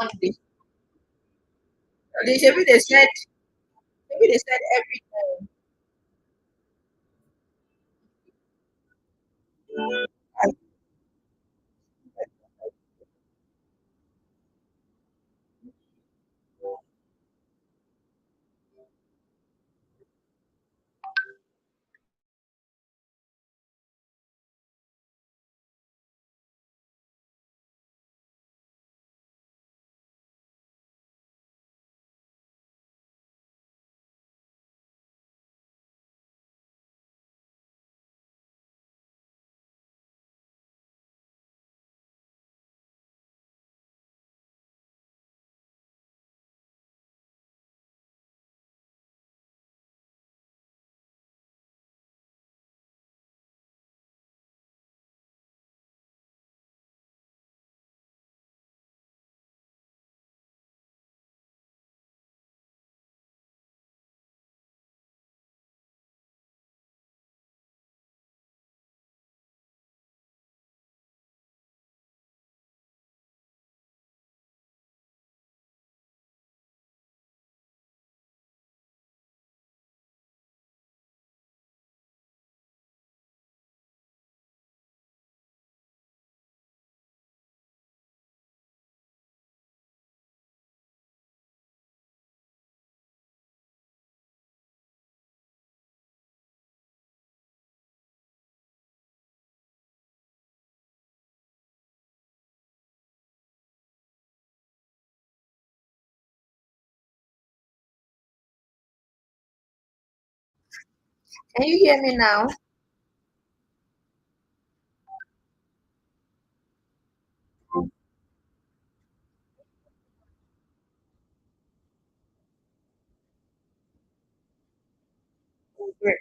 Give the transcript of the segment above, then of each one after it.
Monday. Maybe they said every time. I- Can you hear me now? Great.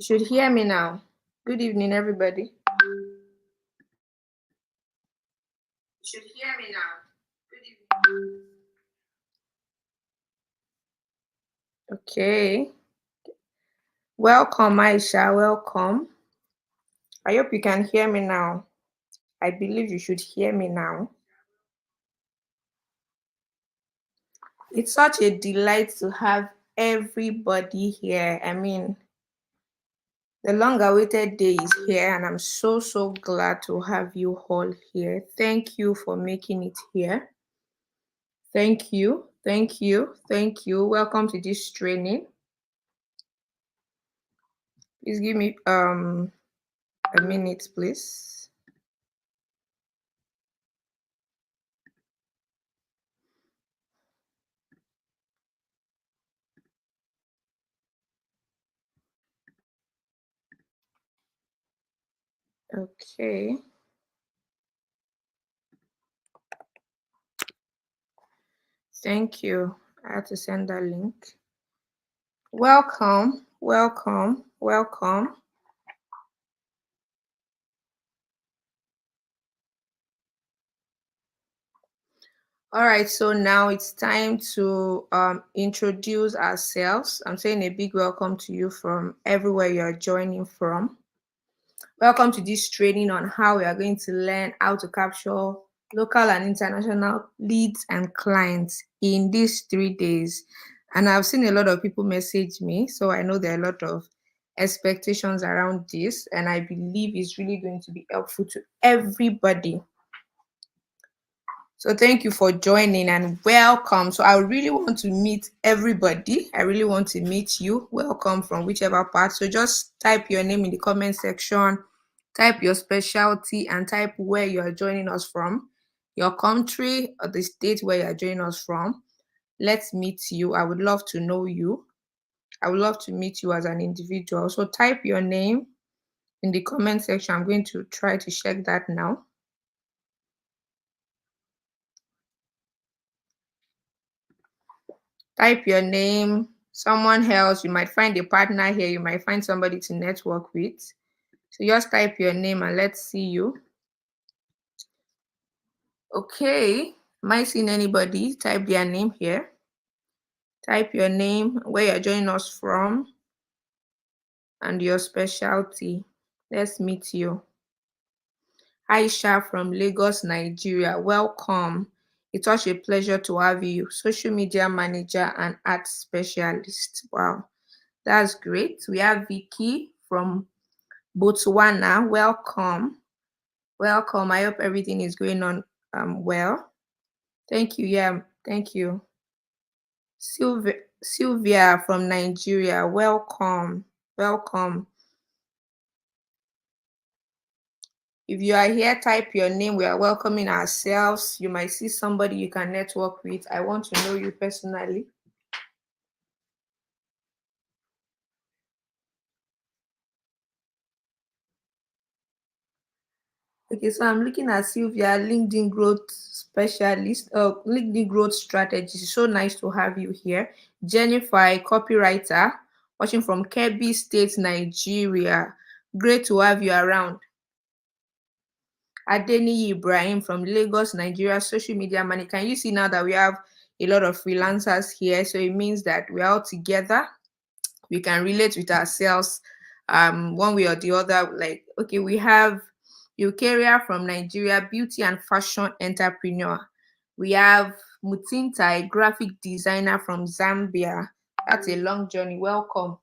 You should hear me now. Good evening, everybody. You should hear me now. Good evening. Okay. Welcome, Aisha. Welcome. I hope you can hear me now. I believe you should hear me now. It's such a delight to have everybody here. I mean, the long awaited day is here, and I'm so glad to have you all here. Thank you for making it here. Thank you. Thank you. Thank you. Welcome to this training. Please give me a minute, please. Okay. Thank you. I had to send that link. Welcome, welcome, welcome. All right, so now it's time to introduce ourselves. I'm saying a big welcome to you from everywhere you're joining from. Welcome to this training on how we are going to learn how to capture local and international leads and clients in these 3 days. And I've seen a lot of people message me, so I know there are a lot of expectations around this, and I believe it's really going to be helpful to everybody. So thank you for joining and welcome. So I really want to meet everybody. I really want to meet you. Welcome from whichever part. So just type your name in the comment section, type your specialty, and type where you are joining us from, your country or the state where you are joining us from. Let's meet you. I would love to know you. I would love to meet you as an individual. So type your name in the comment section. I'm going to try to check that now. Type your name, someone else. You might find a partner here. You might find somebody to network with. So just type your name and let's see you. Okay. Am I seeing anybody? Type their name here. Type your name, where you're joining us from, and your specialty. Let's meet you. Aisha from Lagos, Nigeria. Welcome. It's such a pleasure to have you. Social media manager and art specialist. Wow, that's great. We have Vicky from Botswana. Welcome. Welcome. I hope everything is going on well. Thank you. Yeah, thank you. Sylvia from Nigeria. Welcome. Welcome. If you are here, type your name. We are welcoming ourselves. You might see somebody you can network with. I want to know you personally. Okay, so I'm looking at Sylvia, LinkedIn growth specialist, LinkedIn growth strategist. So nice to have you here. Jennifer, a copywriter, watching from Kebbi State, Nigeria. Great to have you around. Adeni Ibrahim from Lagos, Nigeria, social media manager. Can you see now that we have a lot of freelancers here? So it means that we're all together. We can relate with ourselves one way or the other. Like, okay, we have Eukaria from Nigeria, beauty and fashion entrepreneur. We have Mutinta, a graphic designer from Zambia. That's a long journey. Welcome.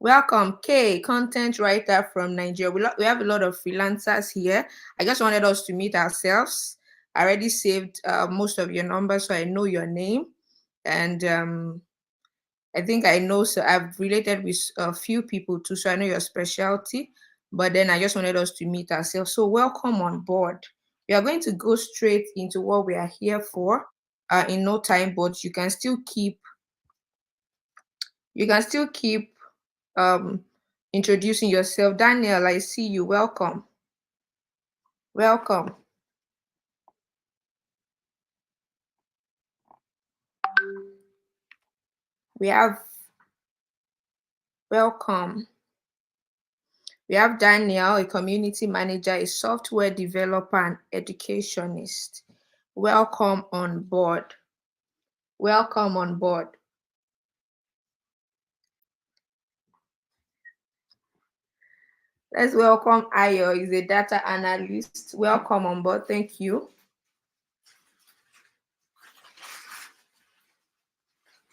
Welcome, Kay, content writer from Nigeria. We have a lot of freelancers here. I just wanted us to meet ourselves. I already saved most of your numbers, so I know your name. And I think I know, so I've related with a few people too, so I know your specialty. But then I just wanted us to meet ourselves. So welcome on board. We are going to go straight into what we are here for in no time, but you can still keep um introducing yourself. Daniel, I see you. Welcome. Welcome. We have Welcome. We have Daniel, a community manager, a software developer, and educationist. Welcome on board. Welcome on board. Let's welcome Ayo. He's a data analyst. Welcome on board. Thank you.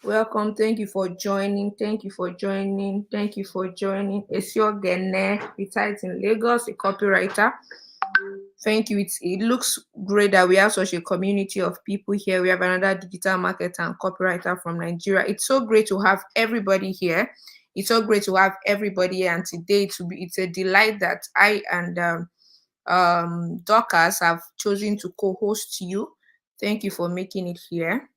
Welcome. Thank you for joining. Thank you for joining. Thank you for joining. Esio Gene, resides in Lagos, a copywriter. Thank you. It looks great that we have such a community of people here. We have another digital marketer and copywriter from Nigeria. It's so great to have everybody here. It's so great to have everybody here. And today it's a delight that I and Dorcas have chosen to co-host you. Thank you for making it here.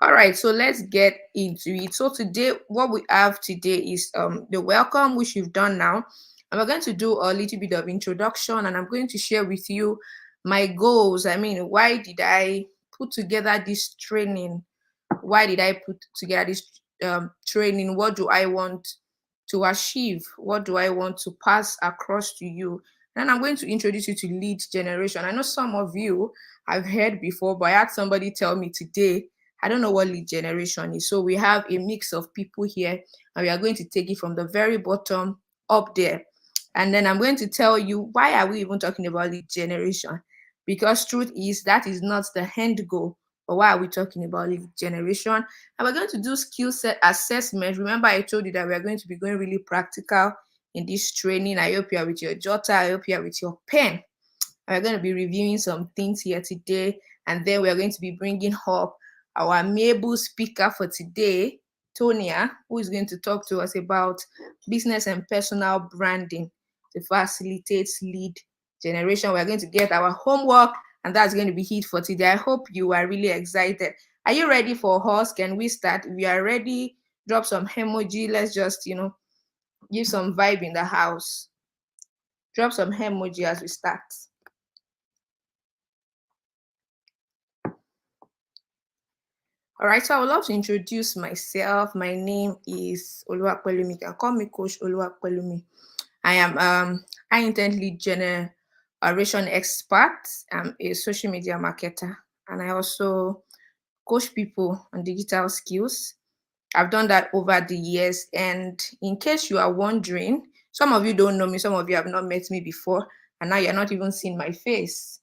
All right, so let's get into it. So today, what we have today is the welcome, which we've done now. And we're going to do a little bit of introduction, and I'm going to share with you my goals. I mean, why did I put together this training? Why did I put together this training? What do I want to achieve? What do I want to pass across to you? And I'm going to introduce you to lead generation. I know some of you have heard before, but I had somebody tell me today, I don't know what lead generation is. So we have a mix of people here, and we are going to take it from the very bottom up there. And then I'm going to tell you, why are we even talking about lead generation? Because truth is that is not the end goal. But why are we talking about lead generation? And we're going to do skill set assessment. Remember, I told you that we are going to be going really practical in this training. I hope you are with your jotter. I hope you are with your pen. We're going to be reviewing some things here today. And then we're going to be bringing up our amiable speaker for today, Tonia, who is going to talk to us about business and personal branding to facilitate lead generation. We're going to get our homework, and that's going to be it for today. I hope you are really excited. Are you ready for us? Can we start? If you are ready, drop some emoji. Let's just, give some vibe in the house. Drop some emoji as we start. All right, so I would love to introduce myself. My name is Oluwapelumi. You can call me Coach Oluwapelumi. I am high intent lead generation expert. I'm a social media marketer, and I also coach people on digital skills. I've done that over the years. And in case you are wondering, some of you don't know me, some of you have not met me before, and now you're not even seeing my face.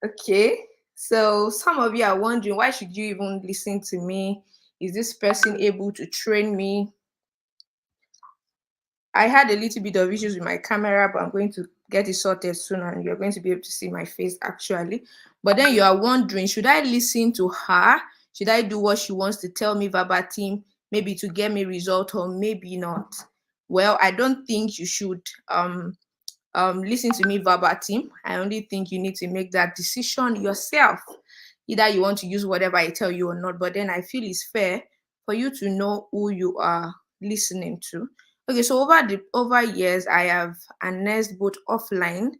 Okay. So some of you are wondering, why should you even listen to me? Is this person able to train me? I had a little bit of issues with my camera, but I'm going to get it sorted soon, and you're going to be able to see my face actually. But then you are wondering, should I listen to her? Should I do what she wants to tell me verbatim, maybe to get me result, or maybe not? Well, I don't think you should listen to me verbatim. I only think you need to make that decision yourself. Either you want to use whatever I tell you or not, but then I feel it's fair for you to know who you are listening to. Okay, so over years, I have harnessed both offline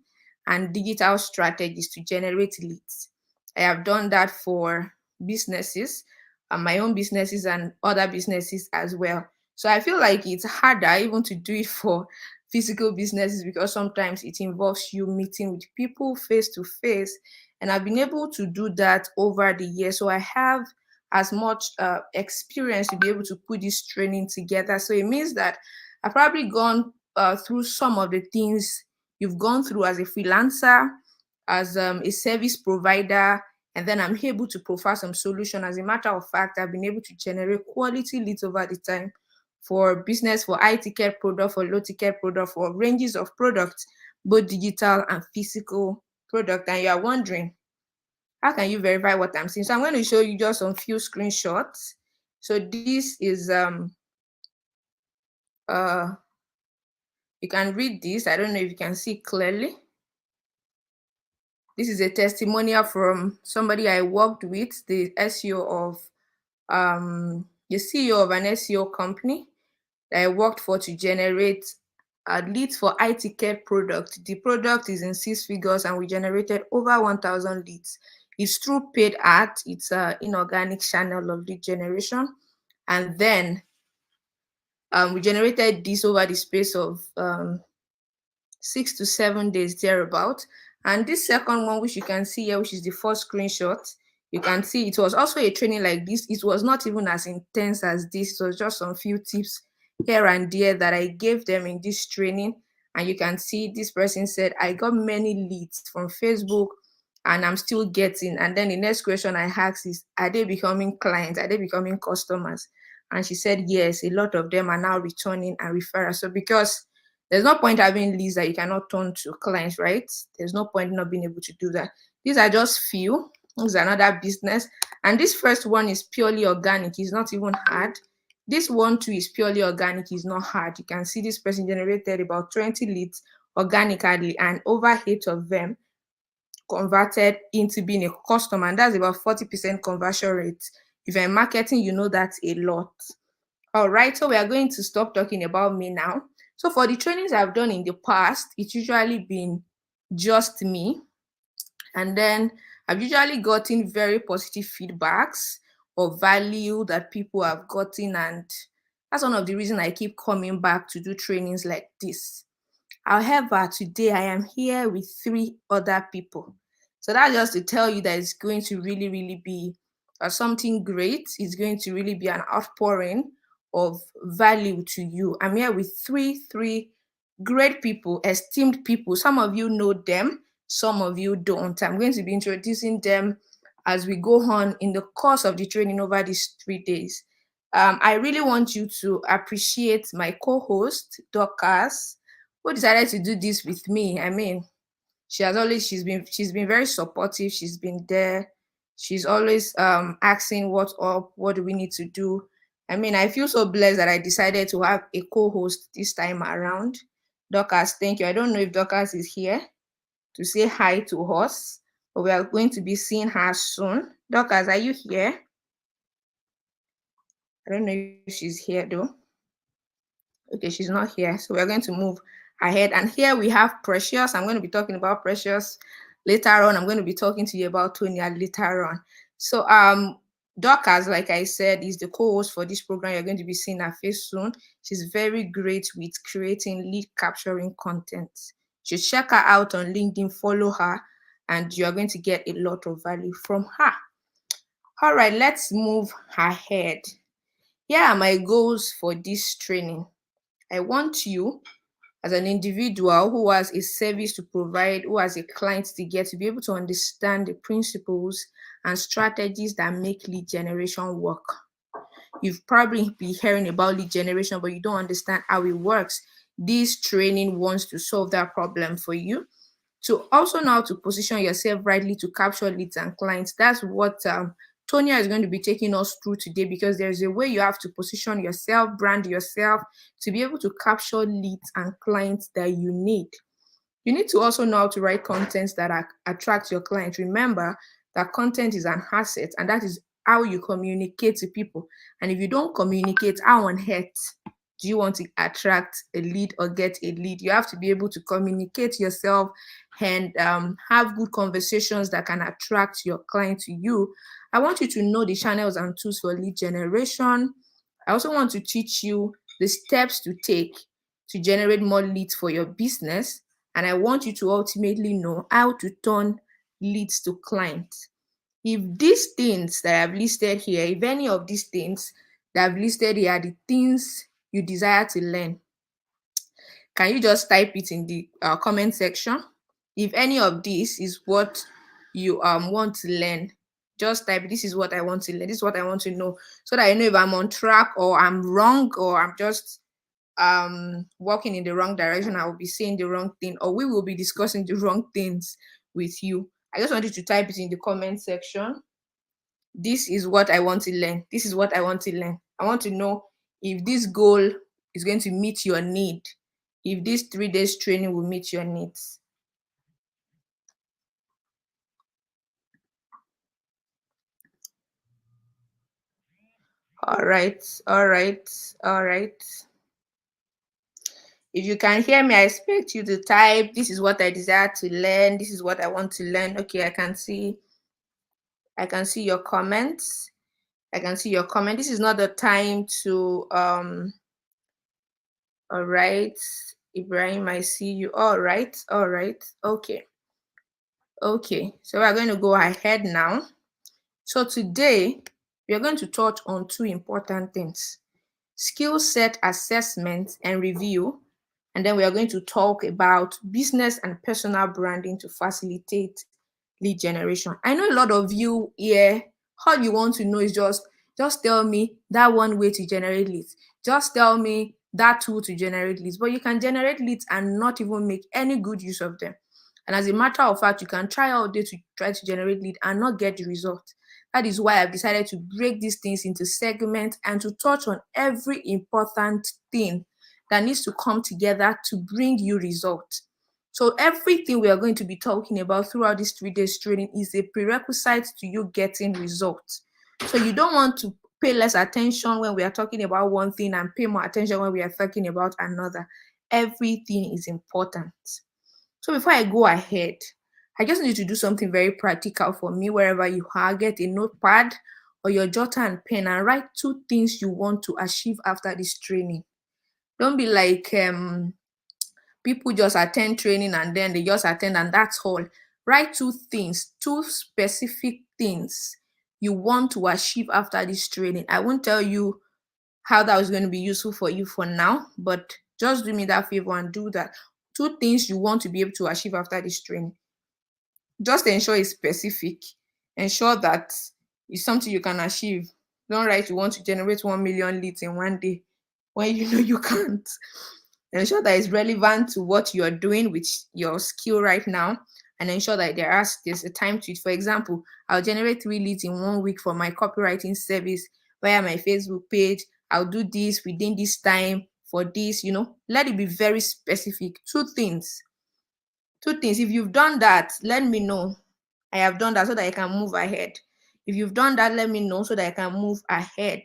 and digital strategies to generate leads. I have done that for businesses, my own businesses and other businesses as well. So I feel like it's harder even to do it for physical businesses because sometimes it involves you meeting with people face to face. And I've been able to do that over the years. So I have as much experience to be able to put this training together. So it means that I've probably gone through some of the things you've gone through as a freelancer, as a service provider, and then I'm able to provide some solution. As a matter of fact, I've been able to generate quality leads over the time for business, for high ticket product, for low ticket product, for ranges of products, both digital and physical product. And you are wondering, how can you verify what I'm saying? So I'm going to show you just some few screenshots. So this is you can read this. I don't know if you can see clearly. This is a testimonial from somebody I worked with, the SEO of the CEO of an SEO company that I worked for to generate leads for high ticket product. The product is in 6 figures and we generated over 1,000 leads. It's through paid ads. It's an inorganic channel of lead generation. And then We generated this over the space of 6 to 7 days thereabout. And this second one, which you can see here, which is the first screenshot, you can see it was also a training like this. It was not even as intense as this. It was just some few tips here and there that I gave them in this training. And you can see this person said, I got many leads from Facebook and I'm still getting. And then the next question I asked is, are they becoming clients? Are they becoming customers? And she said, yes, a lot of them are now returning and referrals. So because there's no point having leads that you cannot turn to clients, right? There's no point not being able to do that. These are just few. This is another business. And this first one is purely organic. It's not even hard. This one too is purely organic. It's not hard. You can see this person generated about 20 leads organically, and over 8 of them converted into being a customer. And that's about 40% conversion rate. If you're in marketing, you know that's a lot. All right, so we are going to stop talking about me now. So for the trainings I've done in the past, it's usually been just me. And then I've usually gotten very positive feedbacks or value that people have gotten. And that's one of the reasons I keep coming back to do trainings like this. However, today I am here with 3 other people. So that's just to tell you that it's going to really, really be something great. It's going to really be an outpouring of value to you. I'm here with three great people, esteemed people. Some of you know them, some of you don't. I'm going to be introducing them as we go on in the course of the training over these 3 days. I really want you to appreciate my co-host, Dorcas, who decided to do this with me. I mean, she's been very supportive. She's been there. She's always asking what's up, what do we need to do. I mean, I feel so blessed that I decided to have a co-host this time around. Dorcas, thank you. I don't know if Dorcas is here to say hi to us, but we are going to be seeing her soon. Dorcas, are you here? I don't know if she's here though. Okay, she's not here. So we're going to move ahead. And here we have Precious. I'm going to be talking about Precious later on. I'm going to be talking to you about Tonya later on. So Dorcas, like I said, is the co-host for this program. You're going to be seeing her face soon. She's very great with creating lead capturing content. You should check her out on LinkedIn, follow her, and you're going to get a lot of value from her. All right, let's move ahead. Here are my goals for this training. I want you, as an individual who has a service to provide, who has a client to get, to be able to understand the principles and strategies that make lead generation work. You've probably been hearing about lead generation, but you don't understand how it works. This training wants to solve that problem for you. To also know how to position yourself rightly to capture leads and clients. That's what Tonya is going to be taking us through today, because there's a way you have to position yourself, brand yourself to be able to capture leads and clients that you need. You need to also know how to write content that attracts your clients. Remember that content is an asset, and that is how you communicate to people. And if you don't communicate, how on earth do you want to attract a lead or get a lead? You have to be able to communicate yourself and have good conversations that can attract your client to you. I want you to know the channels and tools for lead generation. I also want to teach you the steps to take to generate more leads for your business. And I want you to ultimately know how to turn leads to clients. If these things that I've listed here, if any of these things that I've listed here are the things you desire to learn, can you just type it in the comment section? If any of this is what you want to learn, just type, this is what I want to learn, this is what I want to know, so that I know if I'm on track or I'm wrong, or I'm just walking in the wrong direction. I will be saying the wrong thing, or we will be discussing the wrong things with you. I just want you to type it in the comment section. This is what I want to learn. This is what I want to learn. I want to know if this goal is going to meet your need, if this 3 days training will meet your needs. All right. If you can hear me, I expect you to type, this is what I desire to learn, this is what I want to learn. Okay, I can see your comments. This is not the time to All right. Ibrahim, I see you. All right. All right. Okay. Okay. So we're going to go ahead now. So today, we are going to touch on two important things: skill set assessment and review. And then we are going to talk about business and personal branding to facilitate lead generation. I know a lot of you here, all you want to know is just tell me that one way to generate leads. Just tell me that tool to generate leads. But you can generate leads and not even make any good use of them. And as a matter of fact, you can try all day to try to generate lead and not get the result. That is why I've decided to break these things into segments and to touch on every important thing that needs to come together to bring you results. So everything we are going to be talking about throughout this 3 days training is a prerequisite to you getting results. So you don't want to pay less attention when we are talking about one thing and pay more attention when we are talking about another. Everything is important. So before I go ahead, I just need to do something very practical for me. Wherever you are, get a notepad or your jotter and pen and write two things you want to achieve after this training. Don't be like people just attend training and then they just attend and that's all. Write two things, two specific things you want to achieve after this training. I won't tell you how that was going to be useful for you for now, but just do me that favor and do that. Two things you want to be able to achieve after this training. Just ensure it's specific. Ensure that it's something you can achieve. Don't write you want to generate 1 million leads in one day when you know you can't. Ensure that it's relevant to what you're doing with your skill right now, and ensure that there's a time to it. For example, I'll generate 3 leads in 1 week for my copywriting service via my Facebook page. I'll do this within this time for this, let it be very specific. Two things. If you've done that, let me know. I have done that so that I can move ahead. If you've done that, let me know so that I can move ahead.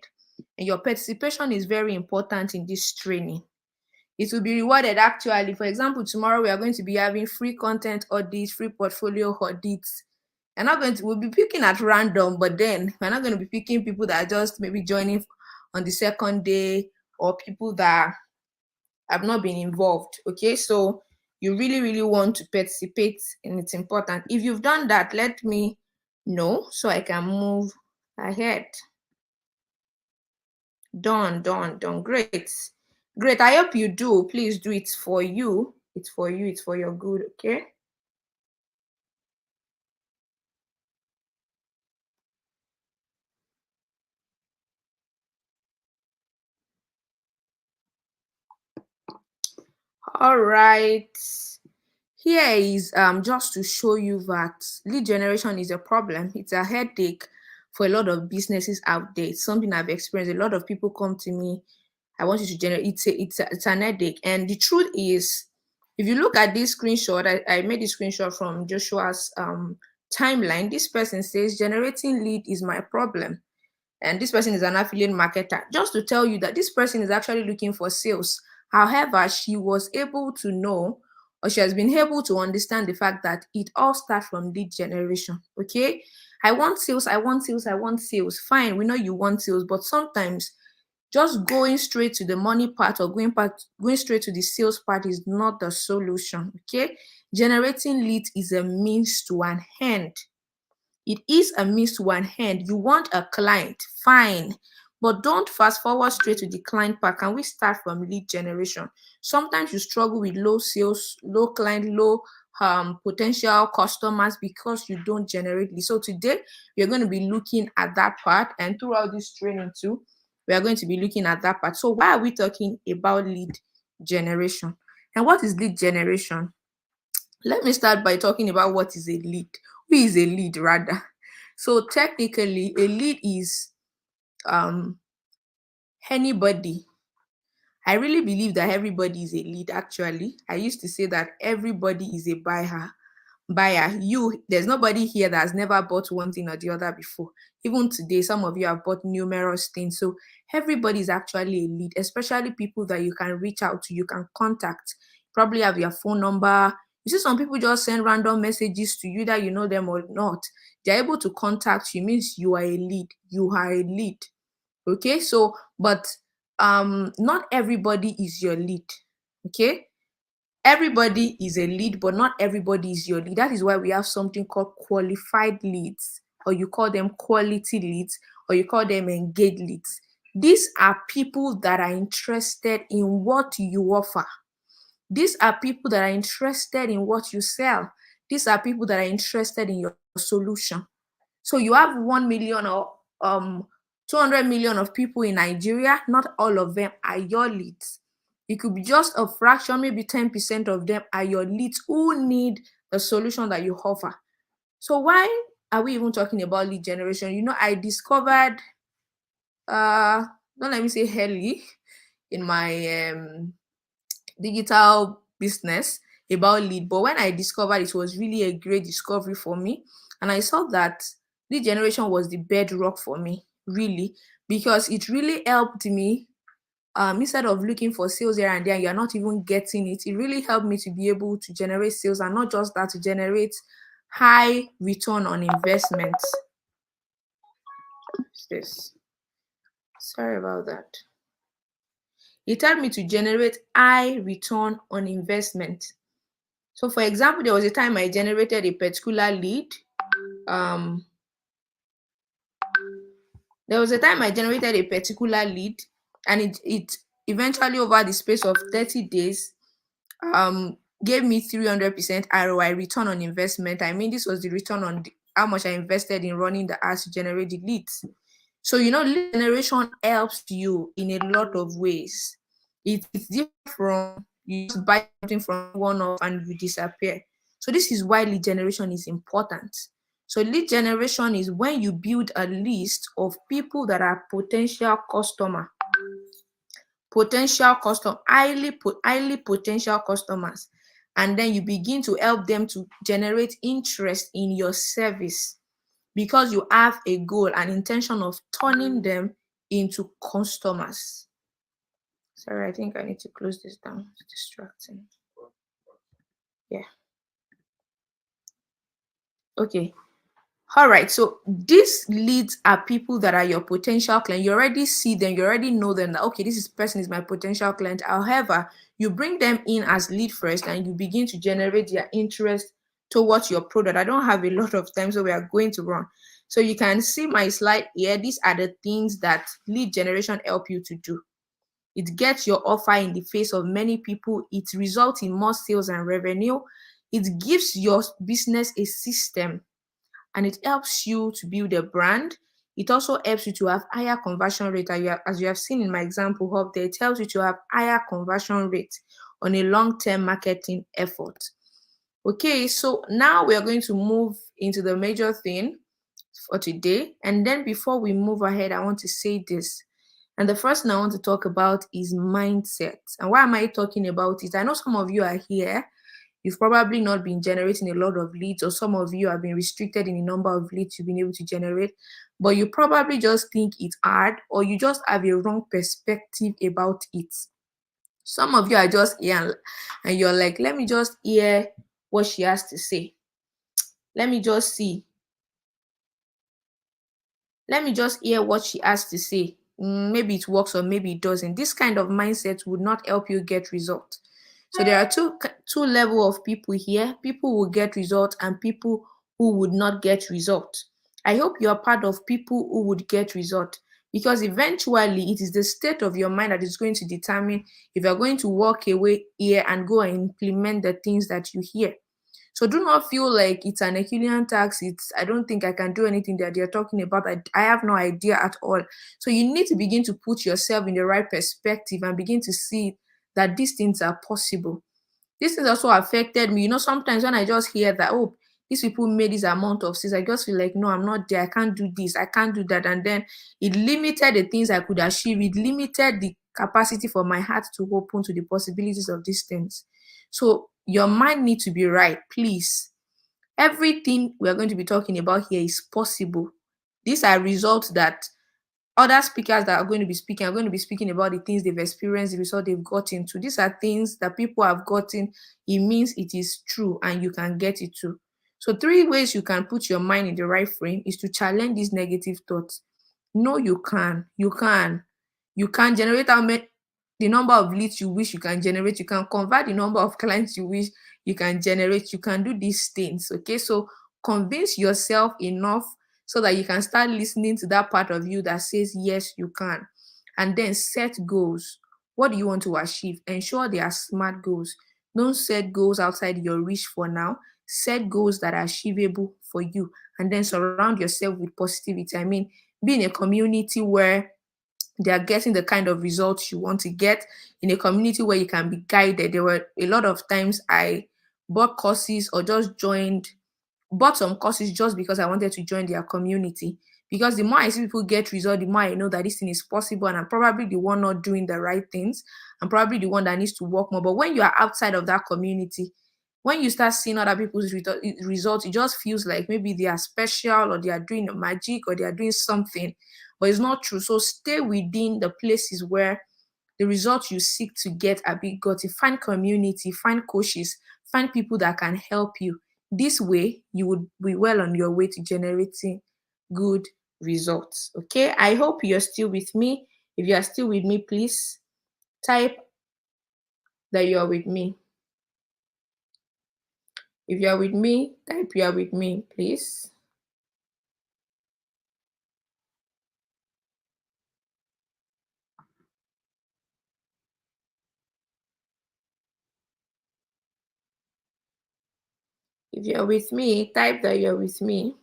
And your participation is very important in this training. It will be rewarded actually. For example, tomorrow we are going to be having free content audits, free portfolio audits. We'll be picking at random, but then we're not going to be picking people that are just maybe joining on the second day or people that have not been involved. Okay, so you really, really want to participate, and it's important. If you've done that, let me know so I can move ahead. Done. Great. Great. I hope you do. Please do. It's for you. It's for you. It's for your good. Okay. All right. Here is just to show you that lead generation is a problem. It's a headache for a lot of businesses out there. It's something I've experienced. A lot of people come to me. I want you to generate. It's an headache. And the truth is, if you look at this screenshot, I made this screenshot from Joshua's timeline. This person says generating lead is my problem. And this person is an affiliate marketer. Just to tell you that this person is actually looking for sales. However, she was able to know, or she has been able to understand the fact that it all starts from lead generation. Okay, I want sales, I want sales, I want sales. Fine, we know you want sales, but sometimes just going straight to the money part or going straight to the sales part is not the solution. Okay, generating leads is a means to an end. It is a means to an end. You want a client, fine, but don't fast forward straight to the client part. Can we start from lead generation? Sometimes you struggle with low sales, low client, low potential customers because you don't generate leads. So today we're going to be looking at that part, and throughout this training too, we are going to be looking at that part. So why are we talking about lead generation? And what is lead generation? Let me start by talking about what is a lead. Who is a lead rather? So technically, a lead is um anybody. I really believe that everybody is a lead actually. I used to say that everybody is a buyer. There's nobody here that has never bought one thing or the other before. Even today, some of you have bought numerous things. So everybody is actually a lead, especially people that you can reach out to, you can contact, probably have your phone number. You see, some people just send random messages to you that you know them or not. They're able to contact you, means you are a lead. You are a lead. Okay, so but not everybody is your lead. Okay, everybody is a lead, but not everybody is your lead. That is why we have something called qualified leads, or you call them quality leads, or you call them engaged leads. These are people that are interested in what you offer. These are people that are interested in what you sell. These are people that are interested in your solution. So you have 1 million or 200 million of people in Nigeria. Not all of them are your leads. It could be just a fraction, maybe 10% of them are your leads who need the solution that you offer. So why are we even talking about lead generation? I discovered, don't let me say early in my digital business about lead, but when I discovered, it was really a great discovery for me. And I saw that lead generation was the bedrock for me, really, because it really helped me. Instead of looking for sales here and there, you're not even getting it. It really helped me to be able to generate sales, and not just that, to generate high return on investment. What's this? Sorry about that. It helped me to generate high return on investment. So, for example, there was a time I generated a particular lead. Um, there was a time I generated a particular lead, and it eventually, over the space of 30 days, gave me 300% ROI, return on investment. I mean, this was the return on how much I invested in running the ads to generate the leads. So, lead generation helps you in a lot of ways. It's different from you just buy something from one off and you disappear. So this is why lead generation is important. So lead generation is when you build a list of people that are highly potential customers, and then you begin to help them to generate interest in your service, because you have a goal and intention of turning them into customers. Sorry, I think I need to close this down. It's distracting. Yeah. Okay. All right. So these leads are people that are your potential client. You already see them. You already know them. That, okay, person is my potential client. However, you bring them in as lead first, and you begin to generate their interest towards your product. I don't have a lot of time, so we are going to run. So you can see my slide here. These are the things that lead generation help you to do. It gets your offer in the face of many people. It results in more sales and revenue. It gives your business a system, and it helps you to build a brand. It also helps you to have higher conversion rate. As you have seen in my example up there, it helps you to have higher conversion rate on a long-term marketing effort. Okay, so now we are going to move into the major thing for today. And then before we move ahead, I want to say this. And the first thing I want to talk about is mindset. And why am I talking about it? I know some of you are here. You've probably not been generating a lot of leads, or some of you have been restricted in the number of leads you've been able to generate, but you probably just think it's hard, or you just have a wrong perspective about it. Some of you are just here and you're like, let me just hear what she has to say. Let me just see. Let me just hear what she has to say. Maybe it works or maybe it doesn't. This kind of mindset would not help you get results. So there are two level of people here. People who get results and people who would not get results. I hope you are part of people who would get results, because eventually it is the state of your mind that is going to determine if you're going to walk away here and go and implement the things that you hear. So do not feel like it's an Herculean task. I don't think I can do anything that they're talking about. I have no idea at all. So you need to begin to put yourself in the right perspective and begin to see that these things are possible. This things also affected me. Sometimes when I just hear that, oh, these people made this amount of sales, I just feel like, no, I'm not there. I can't do this. I can't do that. And then it limited the things I could achieve. It limited the capacity for my heart to open to the possibilities of these things. So your mind needs to be right, please. Everything we're going to be talking about here is possible. These are results that other speakers that are going to be speaking about the things they've experienced, the result they've gotten to. These are things that people have gotten. It means it is true and you can get it too. So 3 ways you can put your mind in the right frame is to challenge these negative thoughts. No, you can. You can. You can generate how many the number of leads you wish you can generate. You can convert the number of clients you wish you can generate. You can do these things. Okay. So convince yourself enough so that you can start listening to that part of you that says, yes, you can. And then set goals. What do you want to achieve? Ensure they are smart goals. Don't set goals outside your reach for now. Set goals that are achievable for you. And then surround yourself with positivity. I mean, be in a community where they are getting the kind of results you want to get, in a community where you can be guided. There were a lot of times I bought courses or just bought some courses just because I wanted to join their community. Because the more I see people get results, the more I know that this thing is possible, and I'm probably the one not doing the right things. I'm probably the one that needs to work more. But when you are outside of that community, when you start seeing other people's results, it just feels like maybe they are special, or they are doing a magic, or they are doing something, but it's not true. So stay within the places where the results you seek to get are being gotten. Find community, find coaches, find people that can help you. This way, you would be well on your way to generating good results. Okay, I hope you're still with me. If you are still with me, please type that you're with me. If you're with me, type you're with me, please. If you're with me, type that you're with me.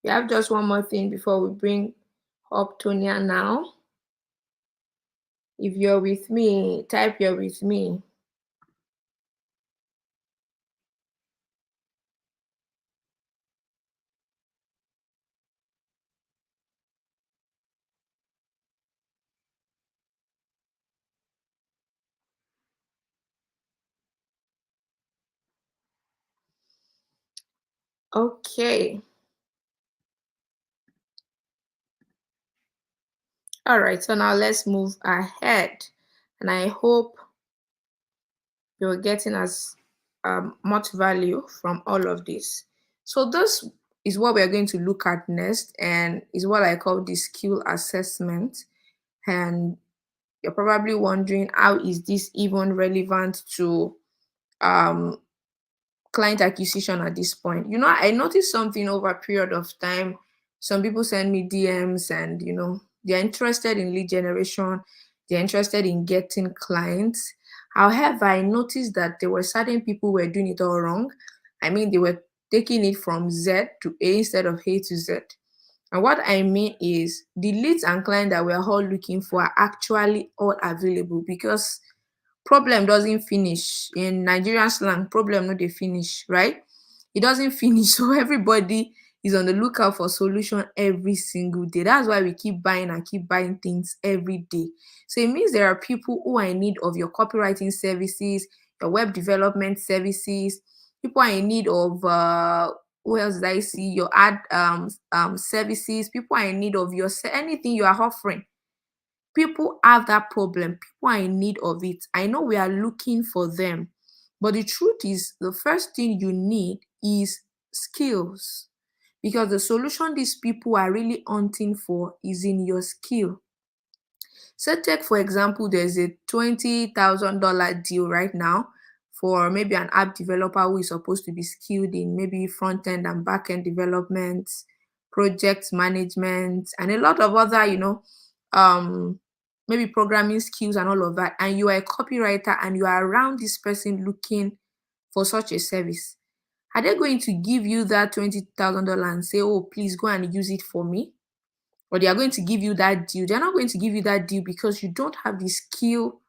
We have just one more thing before we bring up Tonya now. If you're with me, type you're with me. Okay. All right. So now let's move ahead. And I hope you're getting as much value from all of this. So this is what we're going to look at next, and is what I call the skill assessment. And you're probably wondering, how is this even relevant to um, client acquisition at this point? I noticed something over a period of time. Some people send me DMs, and they're interested in lead generation, they're interested in getting clients. However, I noticed that there were certain people who were doing it all wrong. I mean, they were taking it from Z to A instead of A to Z. And what I mean is, the leads and clients that we're all looking for are actually all available, because problem doesn't finish. In Nigerian slang, problem no dey finish, right? It doesn't finish. So everybody is on the lookout for solution every single day. That's why we keep buying and keep buying things every day. So it means there are people who are in need of your copywriting services, your web development services. People are in need of who else did I see? Your ad services. People are in need of anything you are offering. People have that problem. People are in need of it. I know we are looking for them. But the truth is, the first thing you need is skills. Because the solution these people are really hunting for is in your skill. So take for example, there's a $20,000 deal right now for maybe an app developer who is supposed to be skilled in maybe front end and back end development, project management, and a lot of other, um, maybe programming skills and all of that. And you are a copywriter and you are around this person looking for such a service. Are they going to give you that $20,000 and say, oh, please go and use it for me? Or they are going to give you that deal? They're not going to give you that deal because you don't have the skill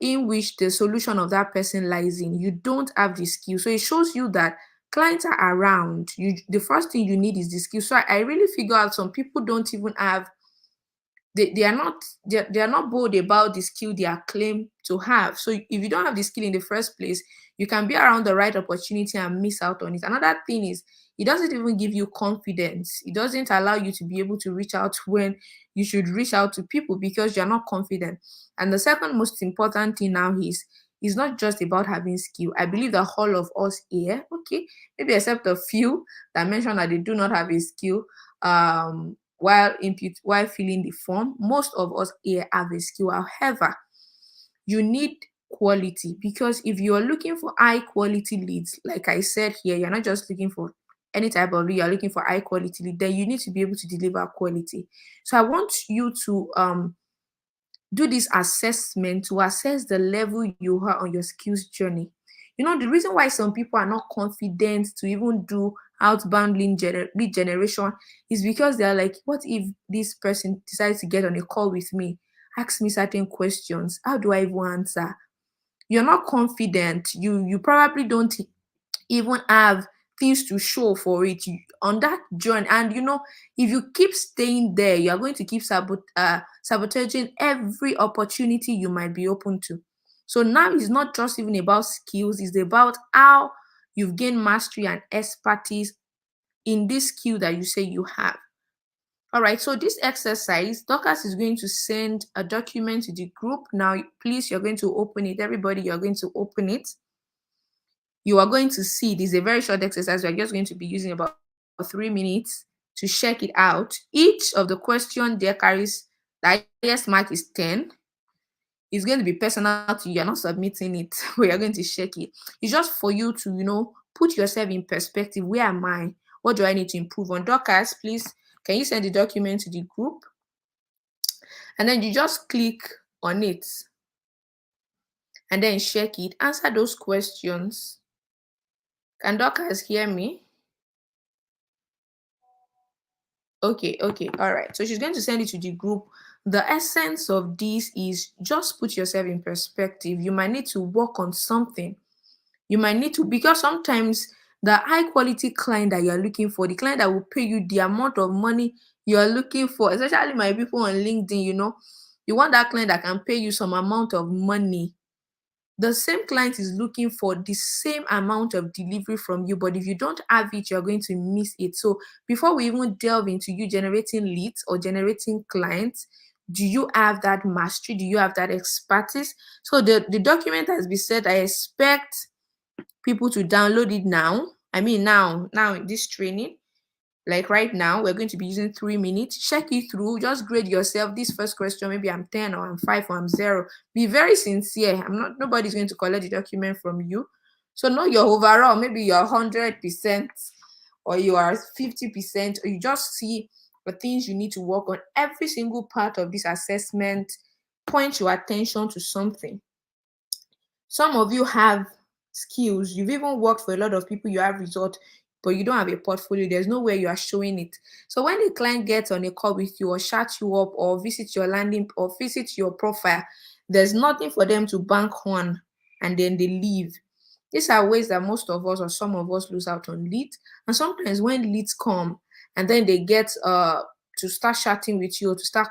in which the solution of that person lies in. You don't have the skill. So it shows you that clients are around. The first thing you need is the skill. So I really figure out some people don't even have, they are not bold about the skill they are claimed to have. So if you don't have the skill in the first place, you can be around the right opportunity and miss out on it. Another thing is, it doesn't even give you confidence. It doesn't allow you to be able to reach out when you should reach out to people, because you're not confident. And the second most important thing now is, it's not just about having skill. I believe that all of us here, okay, maybe except a few that mention that they do not have a skill, while filling the form, most of us here have a skill. However, you need quality, because if you are looking for high quality leads, like I said here, you're not just looking for any type of lead, you're looking for high quality lead, then you need to be able to deliver quality. So I want you to do this assessment to assess the level you are on your skills journey. You know, the reason why some people are not confident to even do outbound lead generation is because they are like, what if this person decides to get on a call with me, ask me certain questions? How do I even answer? You're not confident. You probably don't even have things to show for it on that journey. And you know, if you keep staying there, you are going to keep sabotaging every opportunity you might be open to. So now it's not just even about skills, it's about how you've gained mastery and expertise in this skill that you say you have. All right, so this exercise, Dorcas is going to send a document to the group. Now, please, you're going to open it. Everybody, you're going to open it. You are going to see this is a very short exercise. We're just going to be using about 3 minutes to check it out. Each of the question there carries the highest mark is 10. It's going to be personal to you. You're not submitting it, but you're going to check it. It's just for you to, put yourself in perspective. Where am I? What do I need to improve on? Dorcas, please, can you send the document to the group? And then you just click on it and then check it. Answer those questions. Can Dorcas hear me? Okay, all right. So she's going to send it to the group. The essence of this is just put yourself in perspective. You might need to work on something. You might need to, because sometimes the high quality client that you're looking for, the client that will pay you the amount of money you're looking for, especially my people on LinkedIn, you want that client that can pay you some amount of money. The same client is looking for the same amount of delivery from you, but if you don't have it, you're going to miss it. So before we even delve into you generating leads or generating clients, do you have that mastery? Do you have that expertise? So the document has been said. I expect people to download it now. I mean, now in this training, like right now, we're going to be using 3 minutes. Check it through. Just grade yourself. This first question, maybe I'm 10 or I'm 5 or I'm 0. Be very sincere. Nobody's going to collect the document from you. So know your overall. Maybe you're 100% or you are 50%, or you just see the things you need to work on. Every single part of this assessment, point your attention to something. Some of you have skills. You've even worked for a lot of people. You have results, but you don't have a portfolio. There's no way you are showing it. So when the client gets on a call with you or chat you up or visit your landing or visit your profile, there's nothing for them to bank on, and then they leave. These are ways that most of us or some of us lose out on leads. And sometimes when leads come and then they get to start chatting with you or to start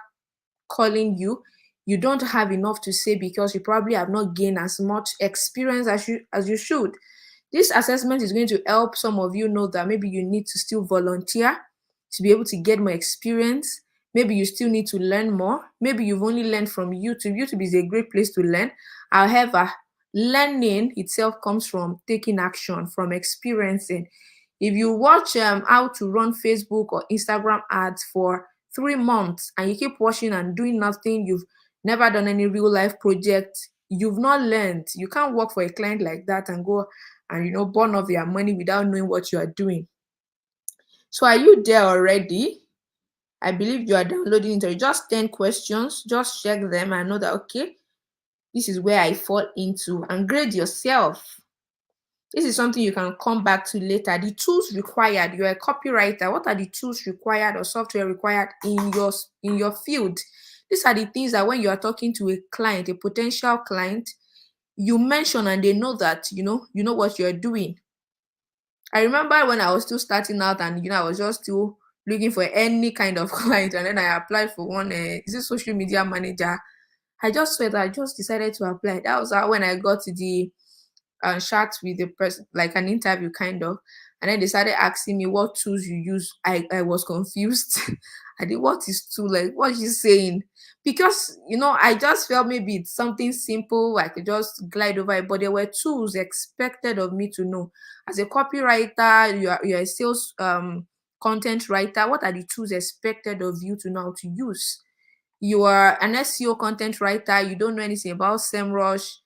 calling you, you don't have enough to say because you probably have not gained as much experience as you should. This assessment is going to help some of you know that maybe you need to still volunteer to be able to get more experience. Maybe you still need to learn more. Maybe you've only learned from YouTube. YouTube is a great place to learn. However, learning itself comes from taking action, from experiencing. If you watch how to run Facebook or Instagram ads for 3 months and you keep watching and doing nothing, you've never done any real life project, you've not learned. You can't work for a client like that and go and burn off their money without knowing what you are doing. So are you there already? I believe you are downloading it. Just 10 questions. Just check them and know that, okay, this is where I fall into, and grade yourself. This is something you can come back to later. The tools required. You're a copywriter. What are the tools required or software required in your field? These are the things that when you are talking to a client, a potential client, you mention and they know that you know what you're doing. I remember when I was still starting out and I was just still looking for any kind of client, and then I applied for one is it social media manager. I just felt I just decided to apply. That was how when I got to the chat with the person, like an interview kind of. And then they started asking me what tools you use. I was confused. I did, what is tool? Like, what is she saying? Because, I just felt maybe it's something simple. I could just glide over it. But there were tools expected of me to know. As a copywriter, you're a sales content writer. What are the tools expected of you to know how to use? You are an SEO content writer. You don't know anything about SEMrush.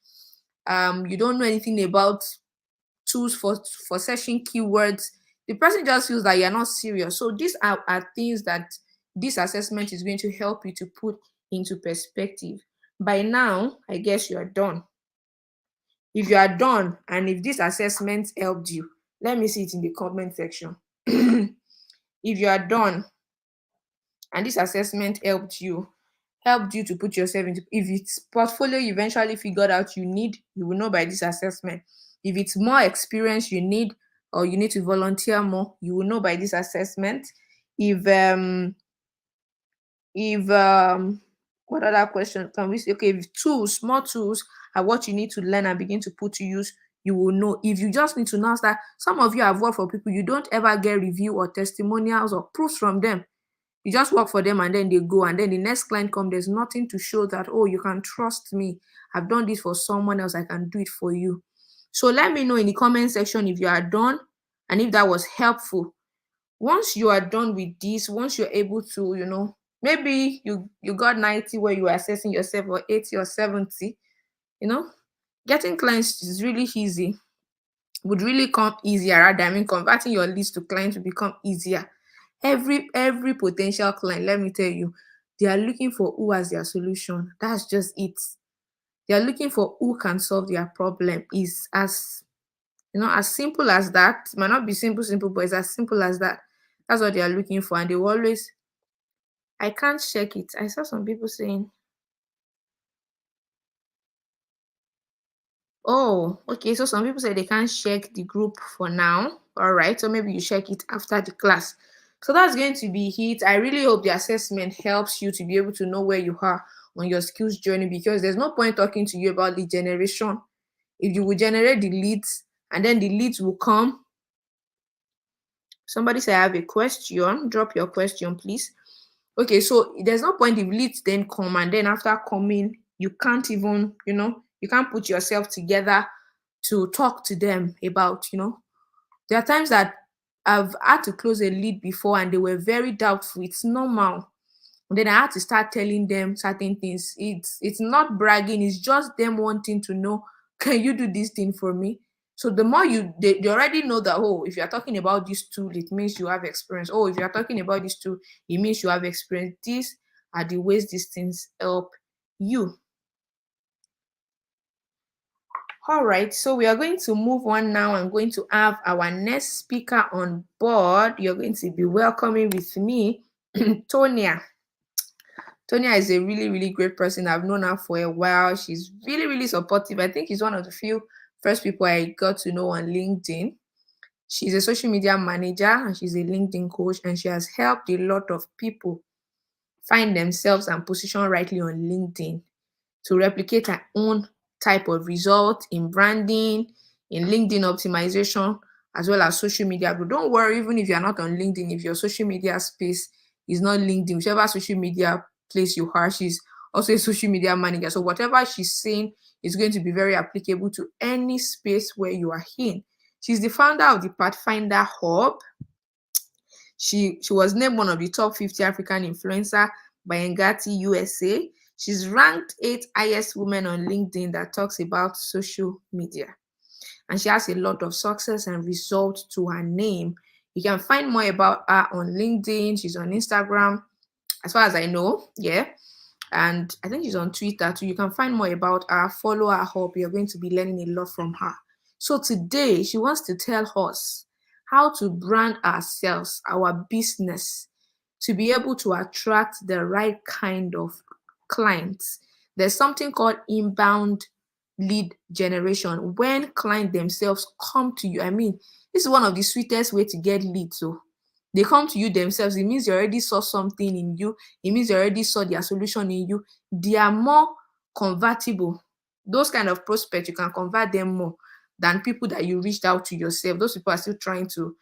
You don't know anything about tools for searching keywords. The person just feels that you're not serious. So these are things that this assessment is going to help you to put into perspective. By now, I guess you are done. If you are done and if this assessment helped you, let me see it in the comment section. If you are done and this assessment helped you to put yourself into, if it's portfolio you eventually figured out you need, you will know by this assessment. If it's more experience you need, or you need to volunteer more, you will know by this assessment. If what other question can we say? Okay, if small tools are what you need to learn and begin to put to use, you will know. If you just need to know that some of you have worked for people, you don't ever get review or testimonials or proofs from them. You just work for them and then they go, and then the next client comes, there's nothing to show that, oh, you can trust me. I've done this for someone else, I can do it for you. So let me know in the comment section if you are done and if that was helpful. Once you are done with this, once you're able to, maybe you got 90 where you are assessing yourself, or 80 or 70, getting clients is really easy, would really come easier. Rather, converting your leads to clients will become easier. Every potential client, let me tell you, they are looking for who has their solution. That's just it. They are looking for who can solve their problem. Is as simple as that. It might not be simple, but it's as simple as that. That's what they are looking for. And they will always, I can't check it. I saw some people saying, oh, okay. So some people say they can't check the group for now. All right. So maybe you check it after the class. So that's going to be it. I really hope the assessment helps you to be able to know where you are on your skills journey, because there's no point talking to you about lead generation if you will generate the leads and then the leads will come. Somebody say I have a question. Drop your question, please. Okay, so there's no point if leads then come and then after coming, you can't even, you can't put yourself together to talk to them about, there are times that I've had to close a lead before and they were very doubtful. It's normal. And then I had to start telling them certain things. It's not bragging, it's just them wanting to know, can you do this thing for me? So the more they already know that, oh, if you're talking about this tool, it means you have experience. Oh, if you're talking about this tool, it means you have experience. These are the ways these things help you. All right, so we are going to move on now. I'm going to have our next speaker on board. You're going to be welcoming with me, Tonia. Tonia is a really, really great person. I've known her for a while. She's really, really supportive. I think she's one of the few first people I got to know on LinkedIn. She's a social media manager and she's a LinkedIn coach, and she has helped a lot of people find themselves and position rightly on LinkedIn to replicate her own type of result in branding, in LinkedIn optimization, as well as social media. But don't worry, even if you're not on LinkedIn, if your social media space is not LinkedIn, whichever social media place you are, she's also a social media manager. So whatever she's saying is going to be very applicable to any space where you are in. She's the founder of the Pathfinder Hub. She was named one of the top 50 African influencer by Engati USA. She's ranked 8th highest woman on LinkedIn that talks about social media. And she has a lot of success and results to her name. You can find more about her on LinkedIn. She's on Instagram, as far as I know. Yeah. And I think she's on Twitter too. You can find more about her. Follow her up. You're going to be learning a lot from her. So today, she wants to tell us how to brand ourselves, our business, to be able to attract the right kind of clients. There's something called inbound lead generation. When clients themselves come to you, this is one of the sweetest way to get leads. So they come to you themselves. It means you already saw something in you. It means you already saw their solution in you. They are more convertible. Those kind of prospects, you can convert them more than people that you reached out to yourself. Those people are still trying to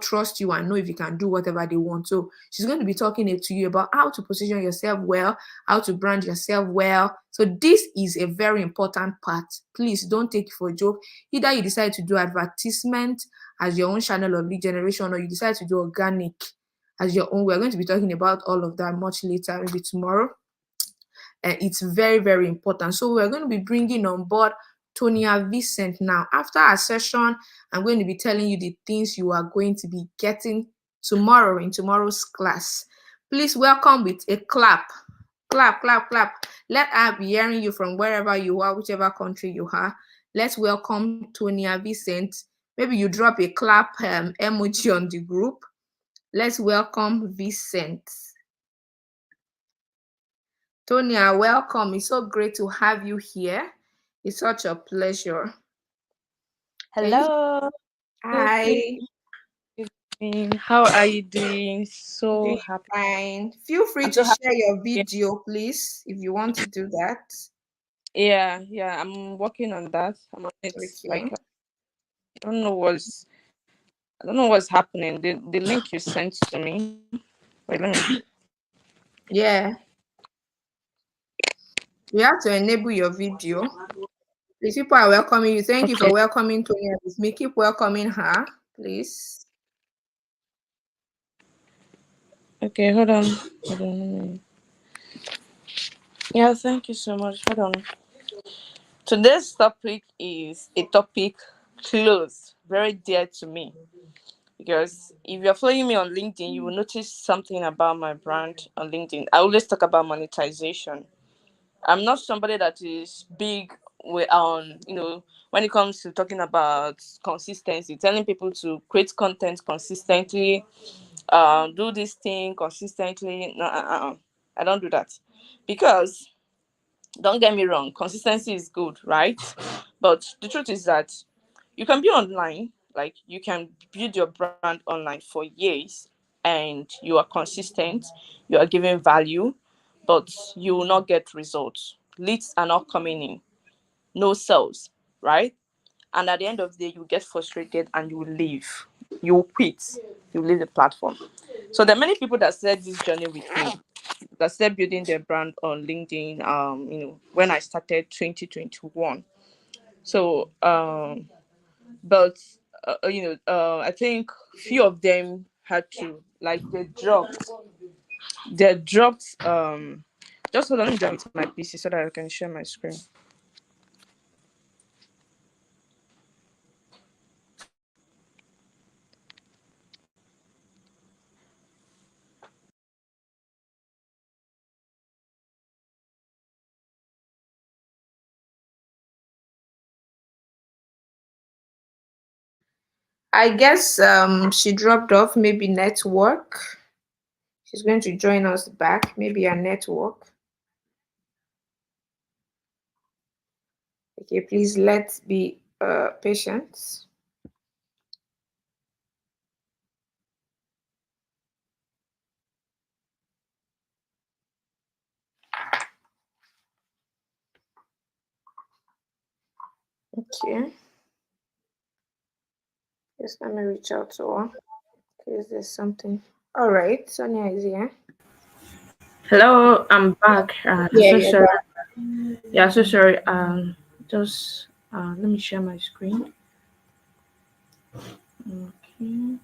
trust you and know if you can do whatever they want. So she's going to be talking to you about how to position yourself well, how to brand yourself well. So this is a very important part. Please don't take it for a joke. Either you decide to do advertisement as your own channel of lead generation, or you decide to do organic as your own. We're going to be talking about all of that much later, maybe tomorrow. And it's very, very important. So we're going to be bringing on board Tonia Vincent now. After our session, I'm going to be telling you the things you are going to be getting tomorrow in tomorrow's class. Please welcome with a clap. Clap, clap, clap. Let her be hearing you from wherever you are, whichever country you are. Let's welcome Tonia Vincent. Maybe you drop a clap emoji on the group. Let's welcome Vincent. Tonia, welcome. It's so great to have you here. It's such a pleasure. Hello. Hi. Good evening. How are you doing? So Doing happy. fine. Feel free I'm to so happy. share your Yeah, video, please, if you want to do that. yeah. I'm working on that. I'm on it. Okay. Like I don't know what's happening. The link you sent to me. Wait, let me. Yeah. You have to enable your video. These people are welcoming you. Thank you Okay. for welcoming Tonia with me. Keep welcoming her, please. Okay. Hold on. Hold on. Yeah. Thank you so much. Hold on. Today's topic is a topic close, very dear to me. Because if you're following me on LinkedIn, you will notice something about my brand on LinkedIn. I always talk about monetization. I'm not somebody that is big on, when it comes to talking about consistency, telling people to create content consistently, do this thing consistently. No, I don't do that. Because, don't get me wrong, consistency is good, right? But the truth is that you can be online, like you can build your brand online for years and you are consistent, you are giving value, but you will not get results. Leads are not coming in, no sales, right? And at the end of the day, you get frustrated and you will leave. You will quit. You will leave the platform. So there are many people that started this journey with me, that started building their brand on LinkedIn. When I started 2021. So but I think few of them had to, like, they dropped just hold on, let me join with my PC so that I can share my screen. I guess she dropped off, maybe network. She's going to join us back, maybe a network. Okay, please let's be patient. Okay, just let me reach out to her because there's something. All right, Sonia is here. Hello, I'm back. Yeah, So you're sorry. back. Yeah, so sorry. Just let me share my screen. Okay.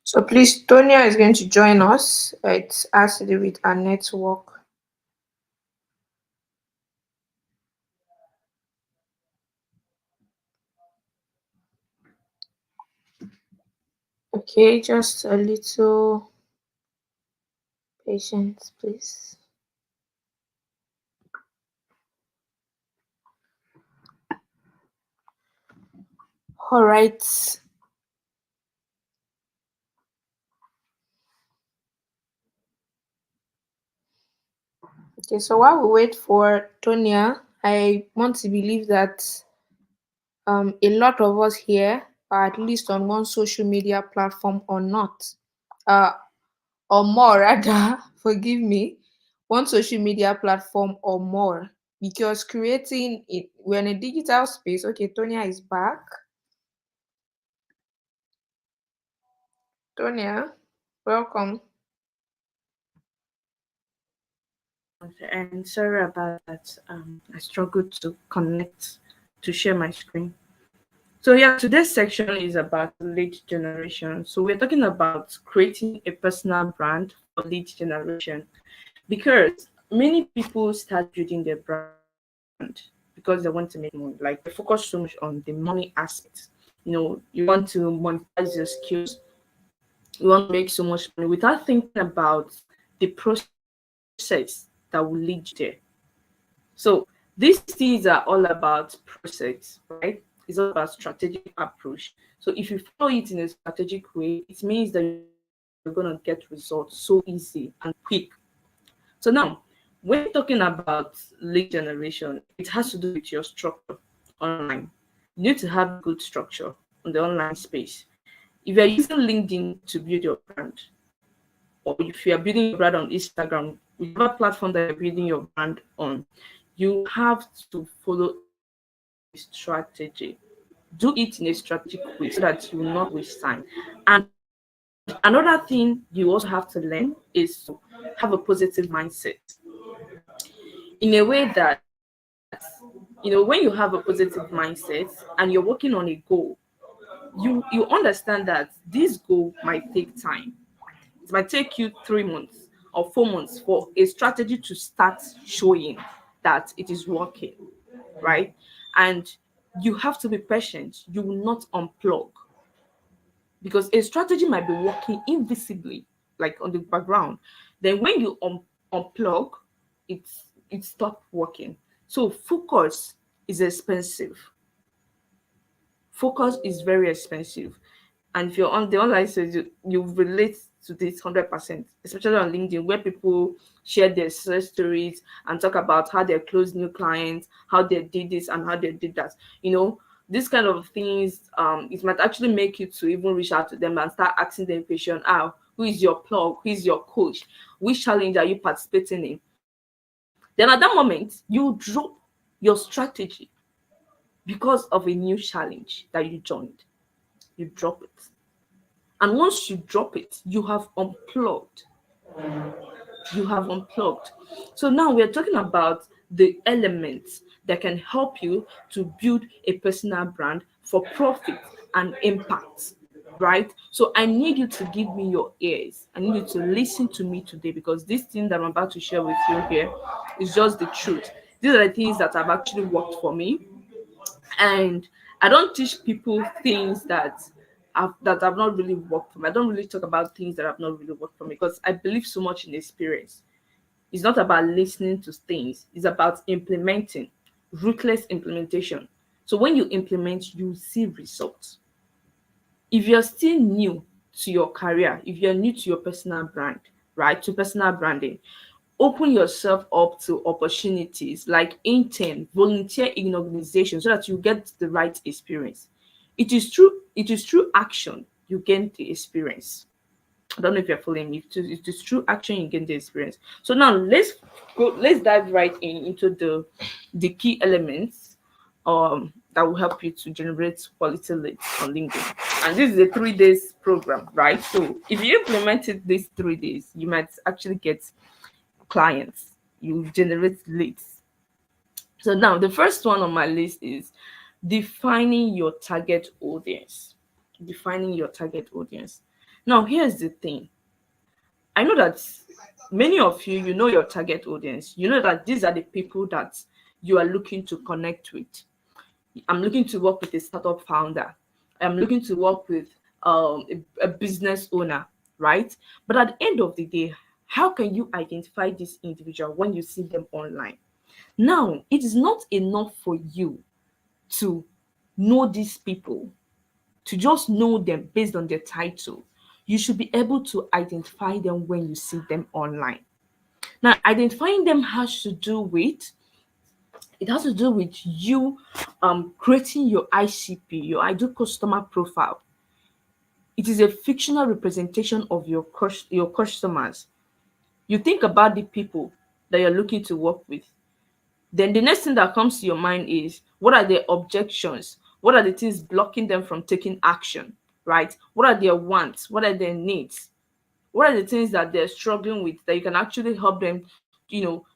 So please, Tonia is going to join us. It has to do with our network. Okay, just a little patience, please. All right. Okay, so while we wait for Tonya, I want to believe that a lot of us here are at least on one social media platform or not, uh, or more rather, forgive me, one social media platform or more. Because creating it, we're in a digital space. Okay, Tonya is back. Tonya, welcome. And sorry about that. I struggled to connect to share my screen. So yeah, today's section is about lead generation. So we're talking about creating a personal brand for lead generation because many people start building their brand because they want to make money. Like they focus so much on the money aspect. You want to monetize your skills, you want to make so much money without thinking about the process that will lead you there. So these things are all about process, right? It's all about strategic approach. So if you follow it in a strategic way, it means that you're going to get results so easy and quick. So now, when talking about lead generation, it has to do with your structure online. You need to have a good structure on the online space. If you're using LinkedIn to build your brand, or if you are building your brand on Instagram, whichever platform that you're building your brand on, you have to follow a strategy. Do it in a strategic way so that you will not waste time. And another thing you also have to learn is to have a positive mindset in a way that, when you have a positive mindset and you're working on a goal, you understand that this goal might take time. It might take you 3 months or 4 months for a strategy to start showing that it is working, right? And you have to be patient. You will not unplug because a strategy might be working invisibly, like on the background. Then when you unplug, it stopped working. So is expensive. Focus is very expensive. And if you're on the online stage, you relate to this 100%, especially on LinkedIn, where people share their success stories and talk about how they closed new clients, how they did this and how they did that. This kind of things, it might actually make you to even reach out to them and start asking them question, who is your plug, who is your coach, which challenge are you participating in? Then at that moment, you drop your strategy because of a new challenge that you joined. You drop it. And once you drop it, you have unplugged. So now we're talking about the elements that can help you to build a personal brand for profit and impact, right? So I need you to give me your ears. I need you to listen to me today because this thing that I'm about to share with you here is just the truth. These are the things that have actually worked for me, and I don't teach people things that have not really worked for me. I don't really talk about things that have not really worked for me because I believe so much in experience. It's not about listening to things, it's about implementing, ruthless implementation. So when you implement, you see results. If you're still new to your career, if you're new to your personal brand, right, to personal branding, open yourself up to opportunities like intern, volunteer in organizations so that you get the right experience. It is through action you gain the experience. I don't know if you're following me. It is through action you gain the experience. So now let's dive right into the key elements that will help you to generate quality leads on LinkedIn. And this is a 3 days program, right? So if you implemented these 3 days, you might actually get clients, you generate leads. So now the first one on my list is defining your target audience. Defining your target audience. Now here's the thing. I know that many of you, you know your target audience. You know that these are the people that you are looking to connect with. I'm looking to work with a startup founder. I'm looking to work with a business owner, right? But at the end of the day, how can you identify this individual when you see them online? Now, it is not enough for you to know these people. to just know them based on their title. You should be able to identify them when you see them online. Now, identifying them has to do with you creating your ICP, your ideal customer profile. It is a fictional representation of your customers. You think about the people that you're looking to work with. Then the next thing that comes to your mind is, what are their objections? What are the things blocking them from taking action? Right? What are their wants? What are their needs? What are the things that they're struggling with that you can actually help them,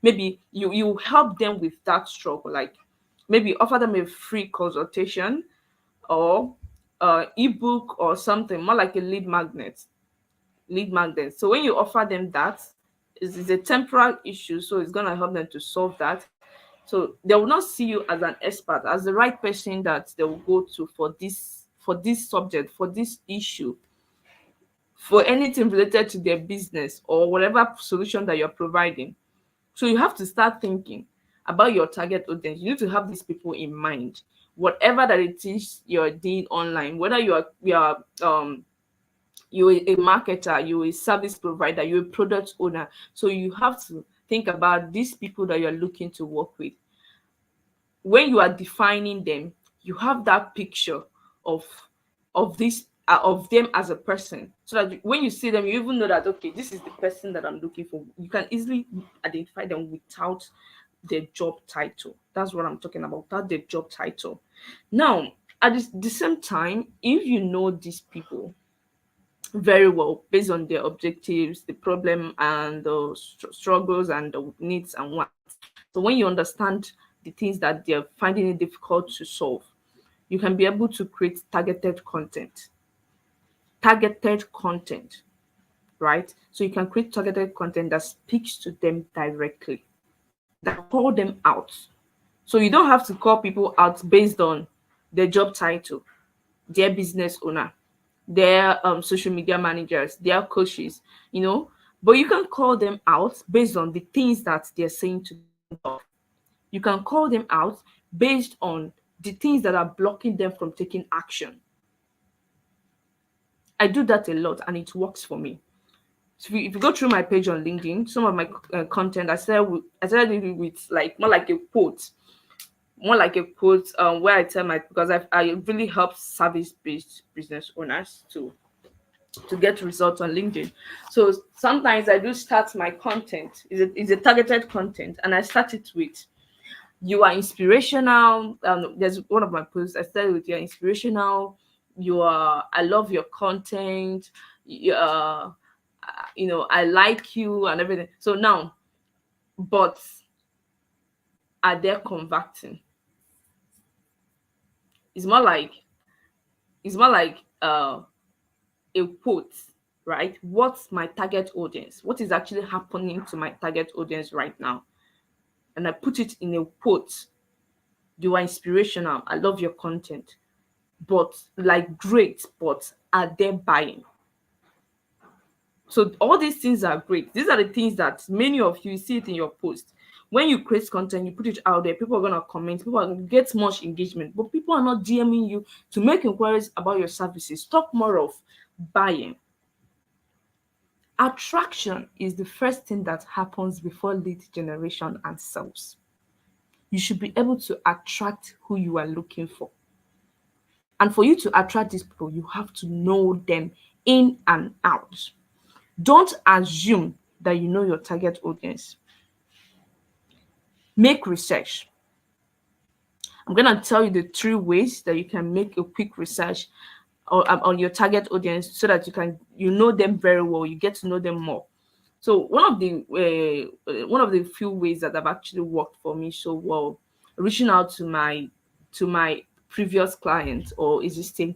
maybe you help them with that struggle, like maybe offer them a free consultation, or ebook or something, more like a lead magnet. So when you offer them that, is a temporal issue, so it's gonna help them to solve that. So they will not see you as an expert, as the right person that they will go to for this subject, for this issue, for anything related to their business or whatever solution that you're providing. So you have to start thinking about your target audience. You need to have these people in mind. Whatever that it is you're doing online, whether you're a marketer, you're a service provider, you're a product owner. So you have to think about these people that you're looking to work with. When you are defining them, you have that picture of of them as a person, so that when you see them, you even know that, okay, this is the person that I'm looking for. You can easily identify them without their job title. That's what I'm talking about, without their job title. Now, at the same time, if you know these people very well based on their objectives, the problem, and the struggles and the needs and wants. So when you understand the things that they're finding it difficult to solve, you can be able to create targeted content. Targeted content, right? So you can create targeted content that speaks to them directly, that call them out. So you don't have to call people out based on their job title, their business owner, their social media managers, their coaches, but you can call them out based on the things that they're saying to themselves. You can call them out based on the things that are blocking them from taking action. I do that a lot and it works for me. So if you go through my page on LinkedIn, some of my content, I started it with like more like a quote, where I tell my, because I really help service based business owners to get results on LinkedIn. So sometimes I do start my content, is a targeted content, and I start it with, you are inspirational. There's one of my posts I started with, you're inspirational, I love your content, I like you and everything. So now, but are they converting? It's more like it's more like a quote, right? What's my target audience? What is actually happening to my target audience right now? And I put it in a quote. You are inspirational. I love your content. But like, great, but are they buying? So all these things are great. These are the things that many of you see it in your post. When you create content, you put it out there, people are gonna comment, people are gonna get much engagement, but people are not DMing you to make inquiries about your services. Talk more of buying. Attraction is the first thing that happens before lead generation and sales. You should be able to attract who you are looking for. And for you to attract these people, you have to know them in and out. Don't assume that you know your target audience. Make research. I'm going to tell you the 3 ways that you can make a quick research on your target audience, so that you know them very well, you get to know them more. So one of the few ways that have actually worked for me so well, reaching out to my previous client or existing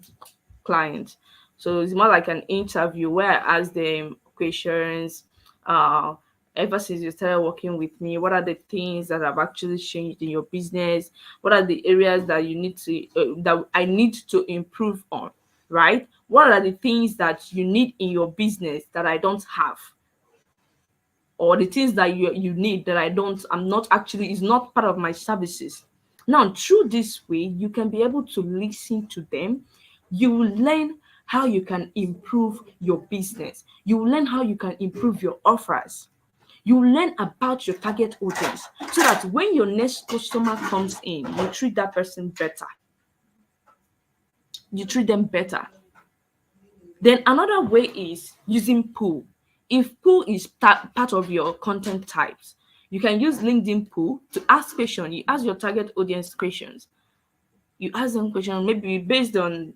client. So it's more like an interview where I ask them questions. Uh, Ever since you started working with me, what are the things that have actually changed in your business? What are the areas that that I need to improve on? Right? What are the things that you need in your business that I don't have? Or the things that you need that I'm not actually, is not part of my services. Now, through this way, you can be able to listen to them, You will learn how you can improve your business. You will learn how you can improve your offers. You will learn about your target audience so that when your next customer comes in, you treat that person better. You treat them better. Then another way is using pool. If pool is part of your content types, you can use LinkedIn pool to ask questions. You ask your target audience questions. You ask them questions maybe based on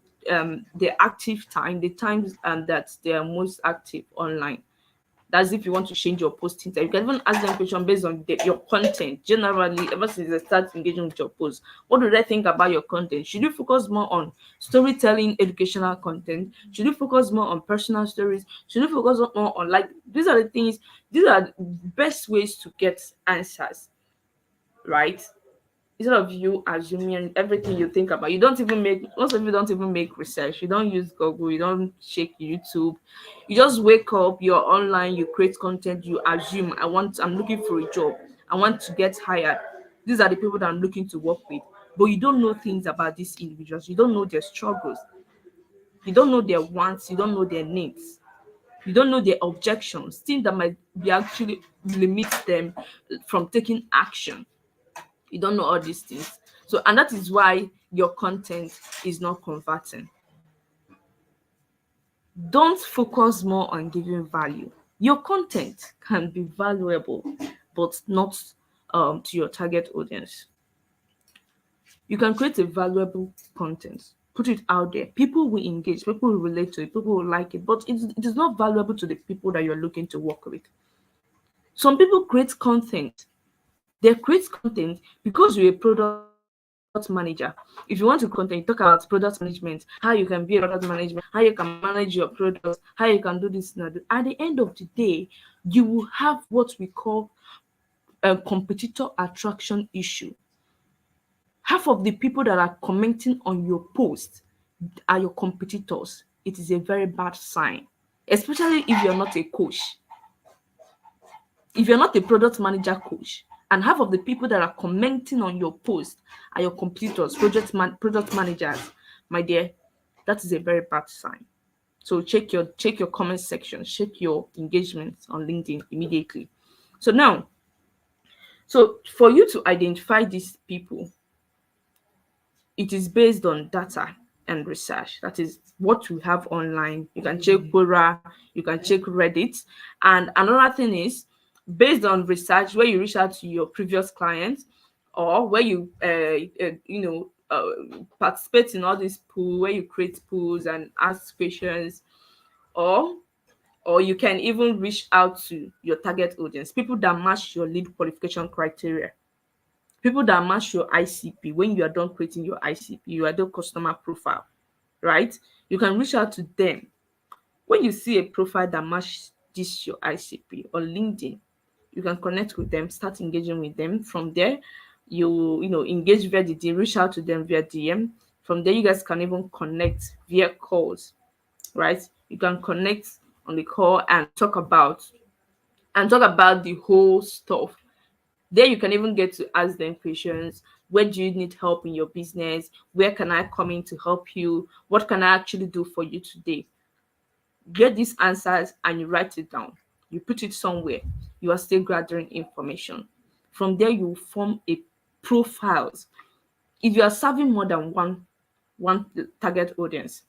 their active time, the times that they are most active online. That's if you want to change your posting time. You can even ask them questions based on your content generally ever since they start engaging with your post. What do they think about your content? Should you focus more on storytelling, educational content? Should you focus more on personal stories? Should you focus more on, like, these are the things, these are the best ways to get answers, right? Instead of you assuming everything you think about, you don't even make, most of you don't even make research. You don't use Google, you don't check YouTube. You just wake up, you're online, you create content, you assume, I'm looking for a job, I want to get hired. These are the people that I'm looking to work with. But you don't know things about these individuals, you don't know their struggles, you don't know their wants, you don't know their needs, you don't know their objections, things that might be actually limit them from taking action. You don't know all these things. So, and that is why your content is not converting. Don't focus more on giving value. Your content can be valuable, but not to your target audience. You can create a valuable content, put it out there. People will engage, people will relate to it, people will like it, but it is not valuable to the people that you're looking to work with. Some people create content. They create content because you're a product manager. If you want to content, you talk about product management, how you can be a product management, how you can manage your products, how you can do this and that. At the end of the day, you will have what we call a competitor attraction issue. Half of the people that are commenting on your post are your competitors. It is a very bad sign, especially if you're not a coach. If you're not a product manager coach, and half of the people that are commenting on your post are your competitors, product managers, my dear, that is a very bad sign. So check your comment section, check your engagement on LinkedIn immediately. So now, so for you to identify these people, it is based on data and research. That is what we have online. You can check Quora, you can check Reddit. And another thing is based on research where you reach out to your previous clients, or where you participate in all these pools where you create pools and ask questions, or you can even reach out to your target audience, people that match your lead qualification criteria, people that match your ICP. When you are done creating your ICP, your ideal customer profile, right? You can reach out to them. When you see a profile that matches this your ICP on LinkedIn, you can connect with them, start engaging with them. From there, engage via the DM, reach out to them via DM. From there, you guys can even connect via calls, right? You can connect on the call and talk about the whole stuff. There you can even get to ask them questions. Where do you need help in your business? Where can I come in to help you? What can I actually do for you today? Get these answers and you write it down. You put it somewhere. You are still gathering information. From there, you form a profiles. If you are serving more than one target audience,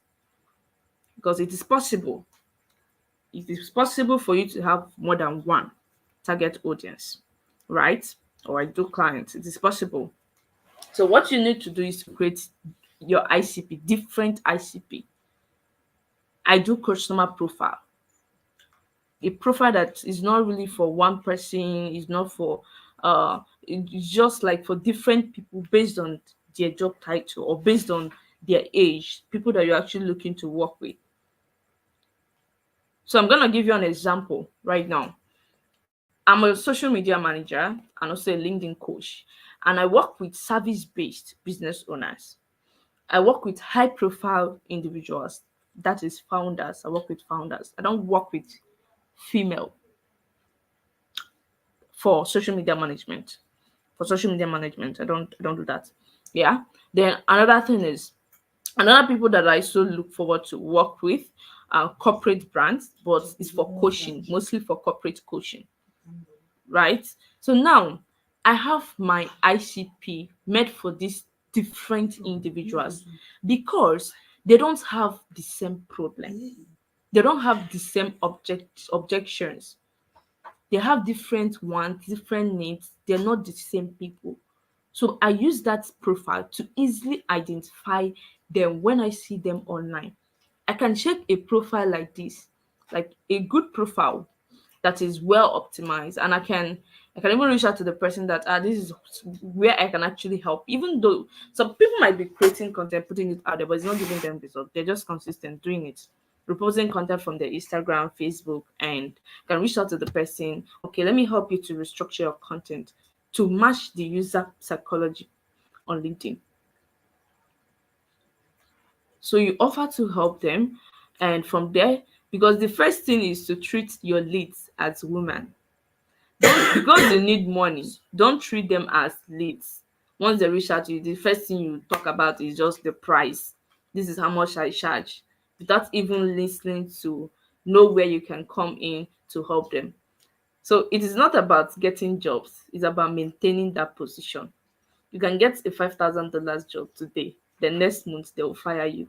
because it is possible for you to have more than one target audience, right? Or ideal clients. It is possible. So what you need to do is to create your ICP, different ICP. I do customer profile. A profile that is not really for one person, is not for it's just like for different people based on their job title or based on their age, people that you're actually looking to work with. So I'm gonna give you an example right now. I'm a social media manager and also a LinkedIn coach, and I work with service-based business owners. I work with high profile individuals, that is founders. I work with founders. I don't work with female for social media management. For social media management, I don't do that. Yeah. Then another thing is Another people that I so look forward to work with are corporate brands, but it's for coaching, mostly for corporate coaching, right? So now I have my ICP made for these different individuals because they don't have the same problem. They don't have the same objections. They have different wants, different needs. They're not the same people. So I use that profile to easily identify them when I see them online. I can check a profile like this, like a good profile that is well optimized, and I can even reach out to the person that this is where I can actually help. Even though some people might be creating content, putting it out there, but it's not giving them results. They're just consistent doing it, reposting content from their Instagram, Facebook, and can reach out to the person. Okay, let me help you to restructure your content to match the user psychology on LinkedIn. So you offer to help them, and from there, because the first thing is to treat your leads as women. Don't, because they need money, don't treat them as leads. Once they reach out to you, the first thing you talk about is just the price. This is how much I charge, without even listening to know where you can come in to help them. So it is not about getting jobs, it's about maintaining that position. You can get a $5,000 job today, the next month they will fire you.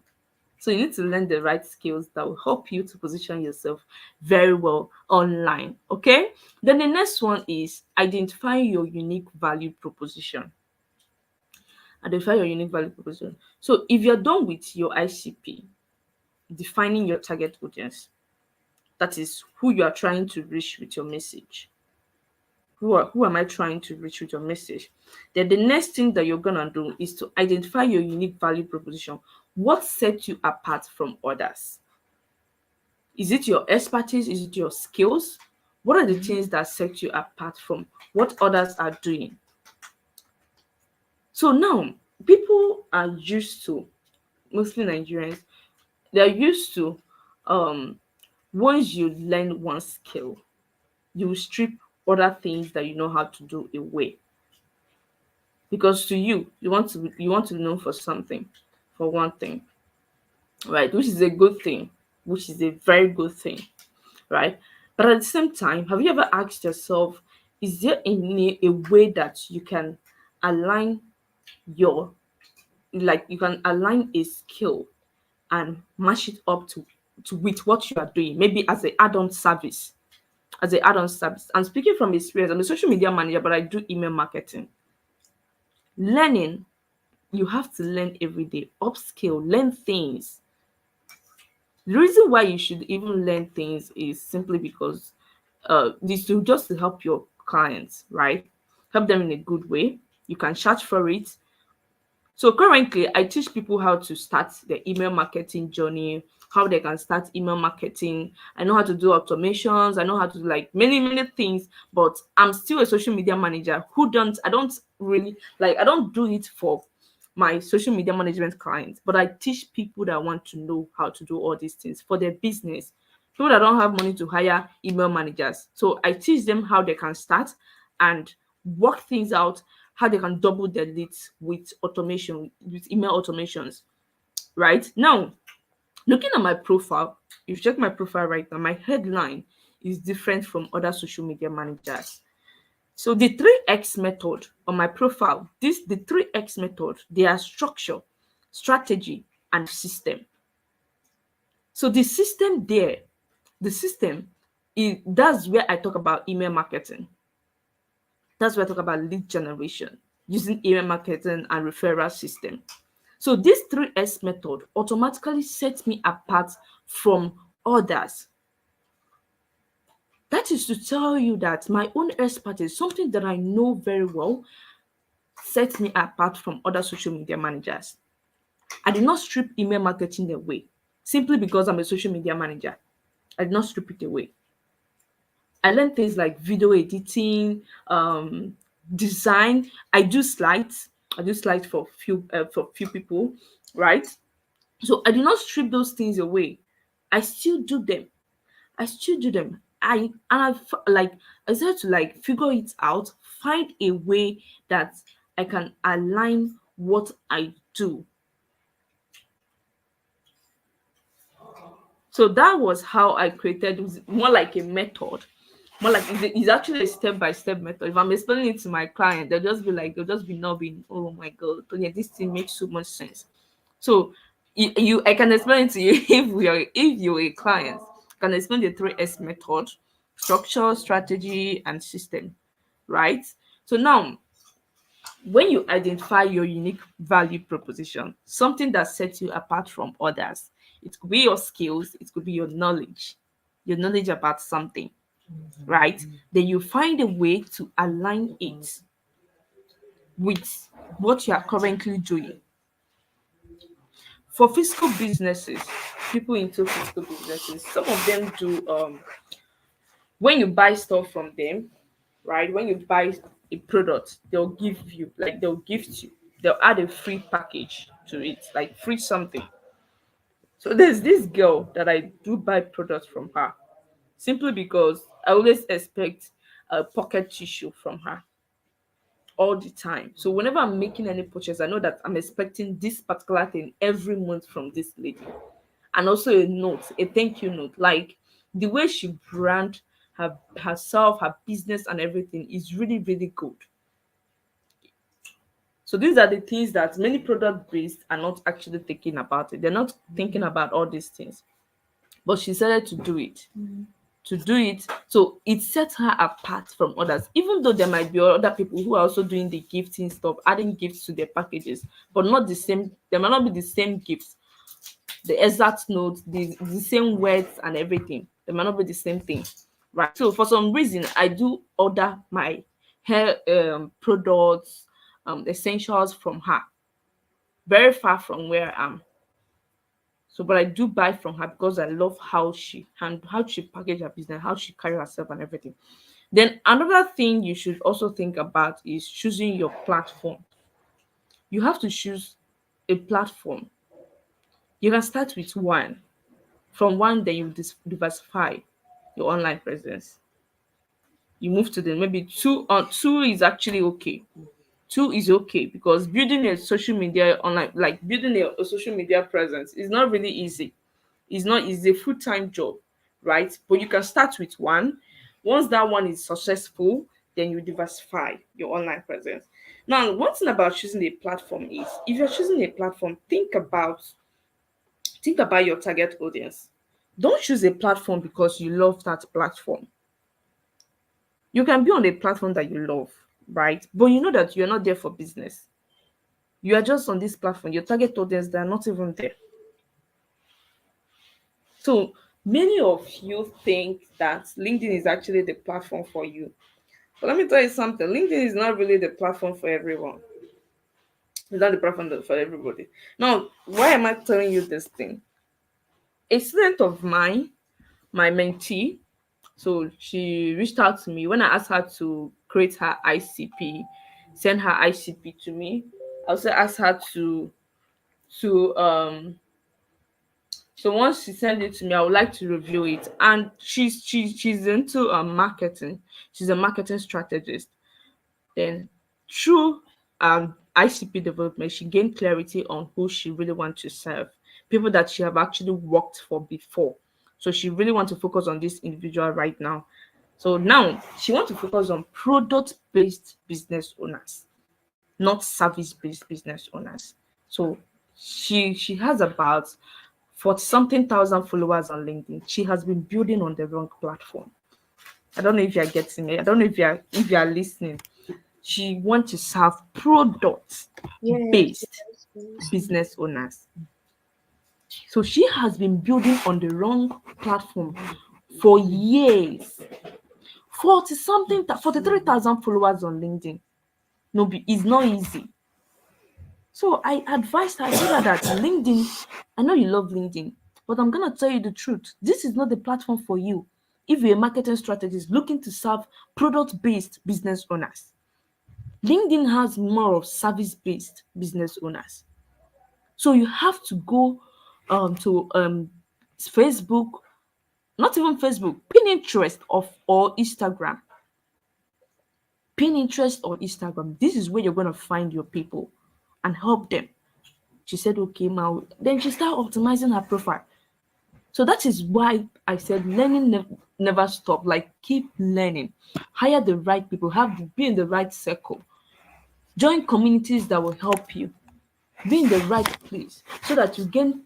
So you need to learn the right skills that will help you to position yourself very well online. Okay. Then the next one is identify your unique value proposition. Identify your unique value proposition. So if you're done with your ICP, defining your target audience, that is who you are trying to reach with your message. Who am I trying to reach with your message? Then the next thing that you're gonna do is to identify your unique value proposition. What sets you apart from others? Is it your expertise? Is it your skills? What are the things that set you apart from what others are doing? So now, people are used to, mostly Nigerians, they're used to, um, once you learn one skill, you strip other things that you know how to do away. Because to you, you want to be known for something, for one thing, right? Which is a good thing, which is a very good thing, right? But at the same time, have you ever asked yourself, is there a way that you can align your, like you can align a skill and match it up to with what you are doing, maybe as an add-on service, as an add-on service. And speaking from experience, I'm a social media manager, but I do email marketing. Learning, you have to learn every day, upskill, learn things. The reason why you should even learn things is simply because this to just to help your clients, right? Help them in a good way. You can charge for it. So currently, I teach people how to start their email marketing journey, how they can start email marketing. I know how to do automations. I know how to do like many things, but I'm still a social media manager who don't. I don't really like. I don't do it for my social media management clients, but I teach people that want to know how to do all these things for their business. People that don't have money to hire email managers. So I teach them how they can start and work things out, how they can double their leads with automation, with email automations. Right now, looking at my profile, if you check my profile right now, my headline is different from other social media managers. So the 3X method on my profile, the 3X method, they are structure, strategy, and system. So the system there, the system is that's where I talk about email marketing. That's where I talk about lead generation using email marketing and referral system. So this 3S method automatically sets me apart from others. That is to tell you that my own expertise, something that I know very well, sets me apart from other social media managers. I did not strip email marketing away simply because I'm a social media manager. I did not strip it away. I learned things like video editing, design. I do slides. I do slides for few people, right? So I do not strip those things away. I still do them. I still do them. Like I started to like figure it out, find a way that I can align what I do So that was how I created. It was more like a method, more like it's actually a step-by-step method. If I'm explaining it to my client, they'll just be nodding. Oh my god, Tonya, this thing makes so much sense. So I can explain it to you if you're a client. I can explain the 3S method: structure, strategy, and system. Right? So now, when you identify your unique value proposition, something that sets you apart from others, it could be your skills, it could be your knowledge about something, right? Then you find a way to align it with what you are currently doing. For physical businesses, people into physical businesses, some of them do when you buy stuff from them, right? When you buy a product, they'll gift you, they'll add a free package to it, like free something. So there's this girl that I do buy products from her simply because I always expect a pocket tissue from her all the time. So whenever I'm making any purchase, I know that I'm expecting this particular thing every month from this lady. And also a note, a thank you note. Like the way she brand herself, her business and everything is really, really good. So these are the things that many product based are not actually thinking about it. They're not thinking about all these things. But she decided to do it. To do it. So it sets her apart from others, even though there might be other people who are also doing the gifting stuff, adding gifts to their packages, but not the same. There might not be the same gifts, the exact notes, the same words and everything. They might not be the same thing, right? So for some reason, I do order my hair products, essentials from her, very far from where I am. So, but I do buy from her because I love how she package her business, how she carry herself and everything. Then another thing you should also think about is choosing your platform. You have to choose a platform. You can start with one. From one, then you diversify your online presence. You move to the maybe two. Two is actually okay. Two is okay because building a social media online, like building a social media presence, is not really easy. It's not easy, a full-time job, right? But you can start with one. Once that one is successful, then you diversify your online presence. Now, one thing about choosing a platform is if you're choosing a platform, think about your target audience. Don't choose a platform because you love that platform. You can be on a platform that you love, right? But you know that you're not there for business. You are just on this platform. Your target audience, they're not even there. So many of you think that LinkedIn is actually the platform for you. But let me tell you something, LinkedIn is not really the platform for everyone. It's not the platform for everybody. Now, why am I telling you this thing? A student of mine, my mentee, so she reached out to me when I asked her to create her ICP, send her ICP to me. I also asked her to so once she sent it to me, I would like to review it. And she's into marketing. She's a marketing strategist. Then through ICP development, she gained clarity on who she really wants to serve, people that she have actually worked for before. So she really wants to focus on this individual right now. So now she wants to focus on product-based business owners, not service-based business owners. So she has about 40 something thousand followers on LinkedIn. She has been building on the wrong platform. I don't know if you're getting me. I don't know if you're listening. She wants to serve product Yes, based yes, yes. business owners. So she has been building on the wrong platform for years. 40 something 43,000 followers on LinkedIn. No, it's not easy. So I advised her, I told her that LinkedIn, I know you love LinkedIn, but I'm gonna tell you the truth. This is not the platform for you. If you're a marketing strategist looking to serve product-based business owners, LinkedIn has more of service-based business owners. So you have to go to Facebook, not even Facebook, Pinterest or Instagram. Pinterest or Instagram. This is where you're gonna find your people and help them. She said, okay, ma. Then she started optimizing her profile. So that is why I said learning never stop. Like keep learning, hire the right people, be in the right circle, join communities that will help you, be in the right place so that you gain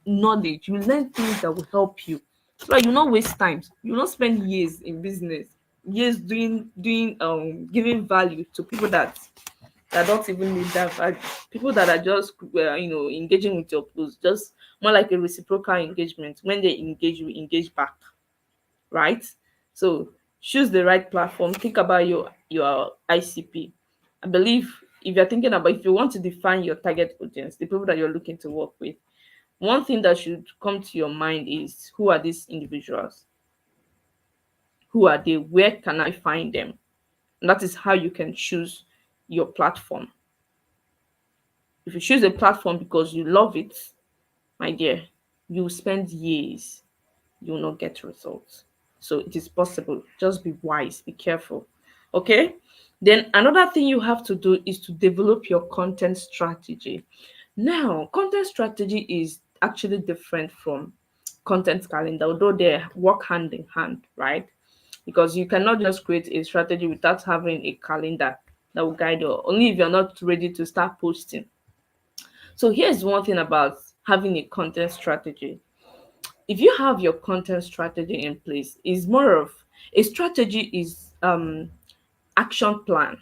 knowledge, you learn things that will help you. So that you not waste time. You not spend years in business, years doing giving value to people that don't even need that value. People that are just engaging with your post, just more like a reciprocal engagement. When they engage, you engage back, right? So choose the right platform. Think about your ICP. I believe if you want to define your target audience, the people that you're looking to work with, one thing that should come to your mind is who are these individuals? Who are they? Where can I find them? And that is how you can choose your platform. If you choose a platform because you love it, my dear, you will spend years, you will not get results. So it is possible. Just be wise, be careful. Okay? Then another thing you have to do is to develop your content strategy. Now, content strategy is actually different from content calendar, although they work hand in hand, right? Because you cannot just create a strategy without having a calendar that will guide you, only if you're not ready to start posting. So here's one thing about having a content strategy. If you have your content strategy in place, is more of a strategy is action plan,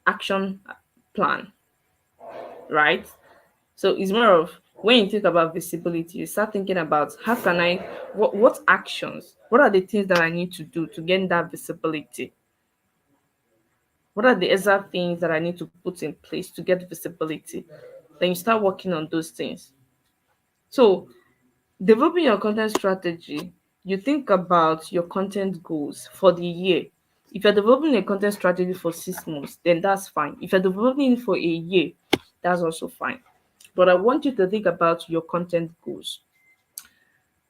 action plan, right? So it's more of when you think about visibility, you start thinking about how can I, what actions, what are the things that I need to do to gain that visibility? What are the exact things that I need to put in place to get visibility? Then you start working on those things. So developing your content strategy, you think about your content goals for the year. If you're developing a content strategy for 6 months, then that's fine. If you're developing it for a year, that's also fine. But I want you to think about your content goals.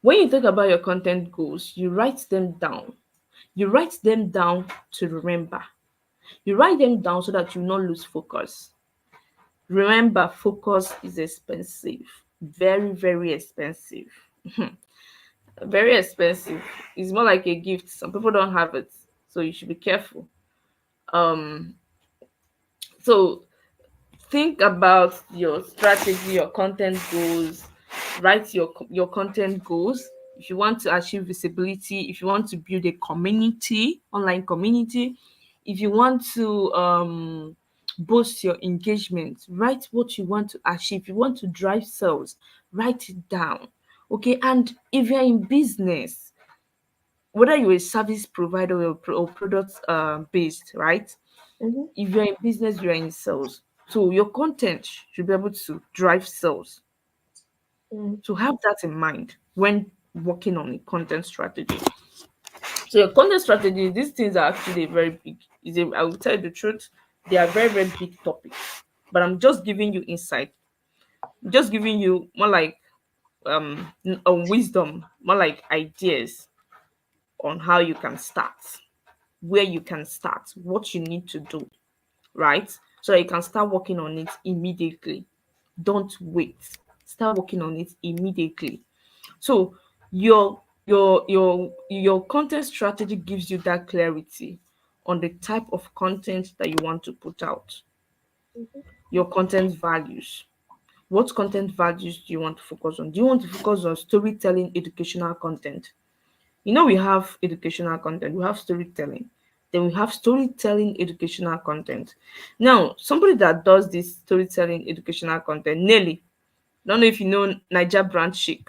When you think about your content goals, you write them down. You write them down to remember. You write them down so that you not lose focus. Remember, focus is expensive. Very, very expensive. Very expensive. It's more like a gift. Some people don't have it, so you should be careful. Um, so think about your strategy, your content goals. Write your content goals. If you want to achieve visibility, if you want to build a community, online community, if you want to boost your engagement, write what you want to achieve. If you want to drive sales, write it down. Okay, and if you're in business, whether you're a service provider or product based, right? Mm-hmm. If you're in business, you're in sales. So your content should be able to drive sales. Mm. So have that in mind when working on a content strategy. So your content strategy, these things are actually very big. I will tell you the truth, they are very, very big topics. But I'm just giving you insight. I'm just giving you more like wisdom, more like ideas on how you can start, where you can start, what you need to do, right? So you can start working on it immediately. Don't wait. Start working on it immediately. So your content strategy gives you that clarity on the type of content that you want to put out. Mhm. Your content values. What content values do you want to focus on? Do you want to focus on storytelling, educational content? We have educational content, we have storytelling, then we have storytelling educational content. Now, somebody that does this storytelling educational content, Nelly, don't know if you know Niger Brand Chic.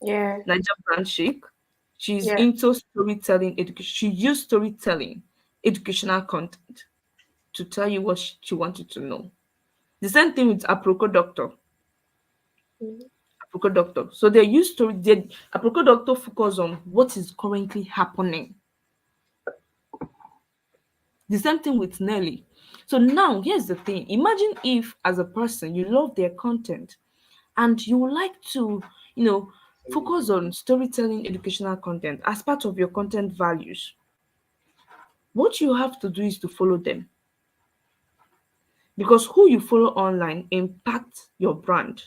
Yeah. Niger Brand Chic, she's Yeah. into storytelling education. She used storytelling educational content to tell you what she wanted to know. The same thing with Aproko Doctor. Mhm. Aproko Doctor. So they use story. Aproko Doctor focus on what is currently happening. The same thing with Nelly. So now here's the thing. Imagine if as a person you love their content and you would like to, you know, focus on storytelling educational content as part of your content values. What you have to do is to follow them because who you follow online impacts your brand.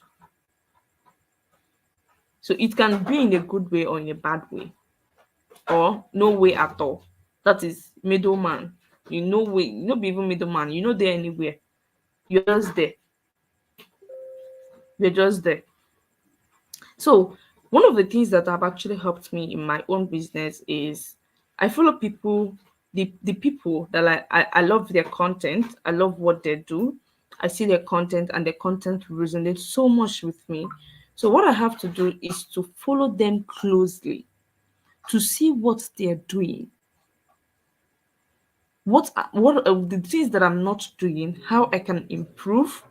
So it can be in a good way or in a bad way, or no way at all. That is middleman. You no way, you no be even middleman. You know there anywhere. You're just there. You're just there. So one of the things that have actually helped me in my own business is I follow people, the people that I love their content, I love what they do. I see their content and their content resonates so much with me. So what I have to do is to follow them closely to see what they're doing. What are the things that I'm not doing, how I can improve,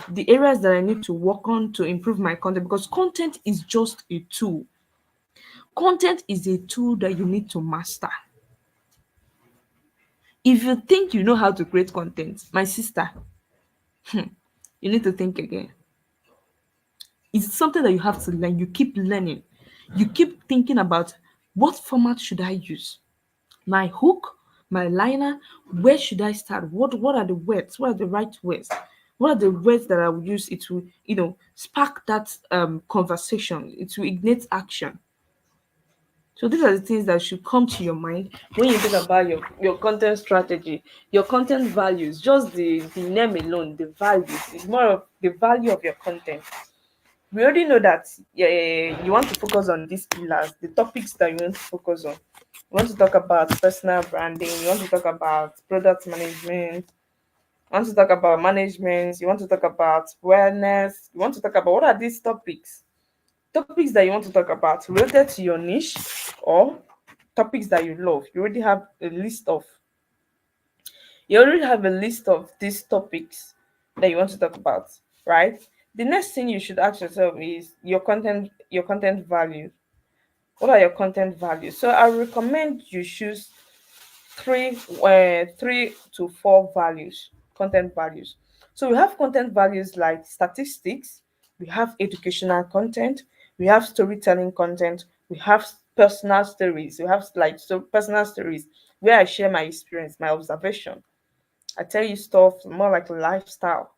the areas that I need to work on to improve my content, because content is just a tool. Content is a tool that you need to master. If you think you know how to create content, my sister, you need to think again. It's something that you have to learn. You keep learning. You keep thinking about what format should I use? My hook, my liner, where should I start? What are the words? What are the right words? What are the words that I will use? It will, spark that conversation. It will ignite action. So these are the things that should come to your mind when you think about your content strategy, your content values. Just the name alone, the values is more of the value of your content. We already know that, yeah, you want to focus on these pillars, the topics that you want to focus on. You want to talk about personal branding, you want to talk about product management, you want to talk about management, you want to talk about wellness, you want to talk about what are these topics that you want to talk about related to your niche, or topics that you love. You already have a list of these topics that you want to talk about, right? The next thing you should ask yourself is your content value. What are your content values? So I recommend you choose three to four values, content values. So we have content values like statistics, we have educational content, we have storytelling content, we have personal stories, we have like so personal stories where I share my experience, my observation. I tell you stuff more like lifestyle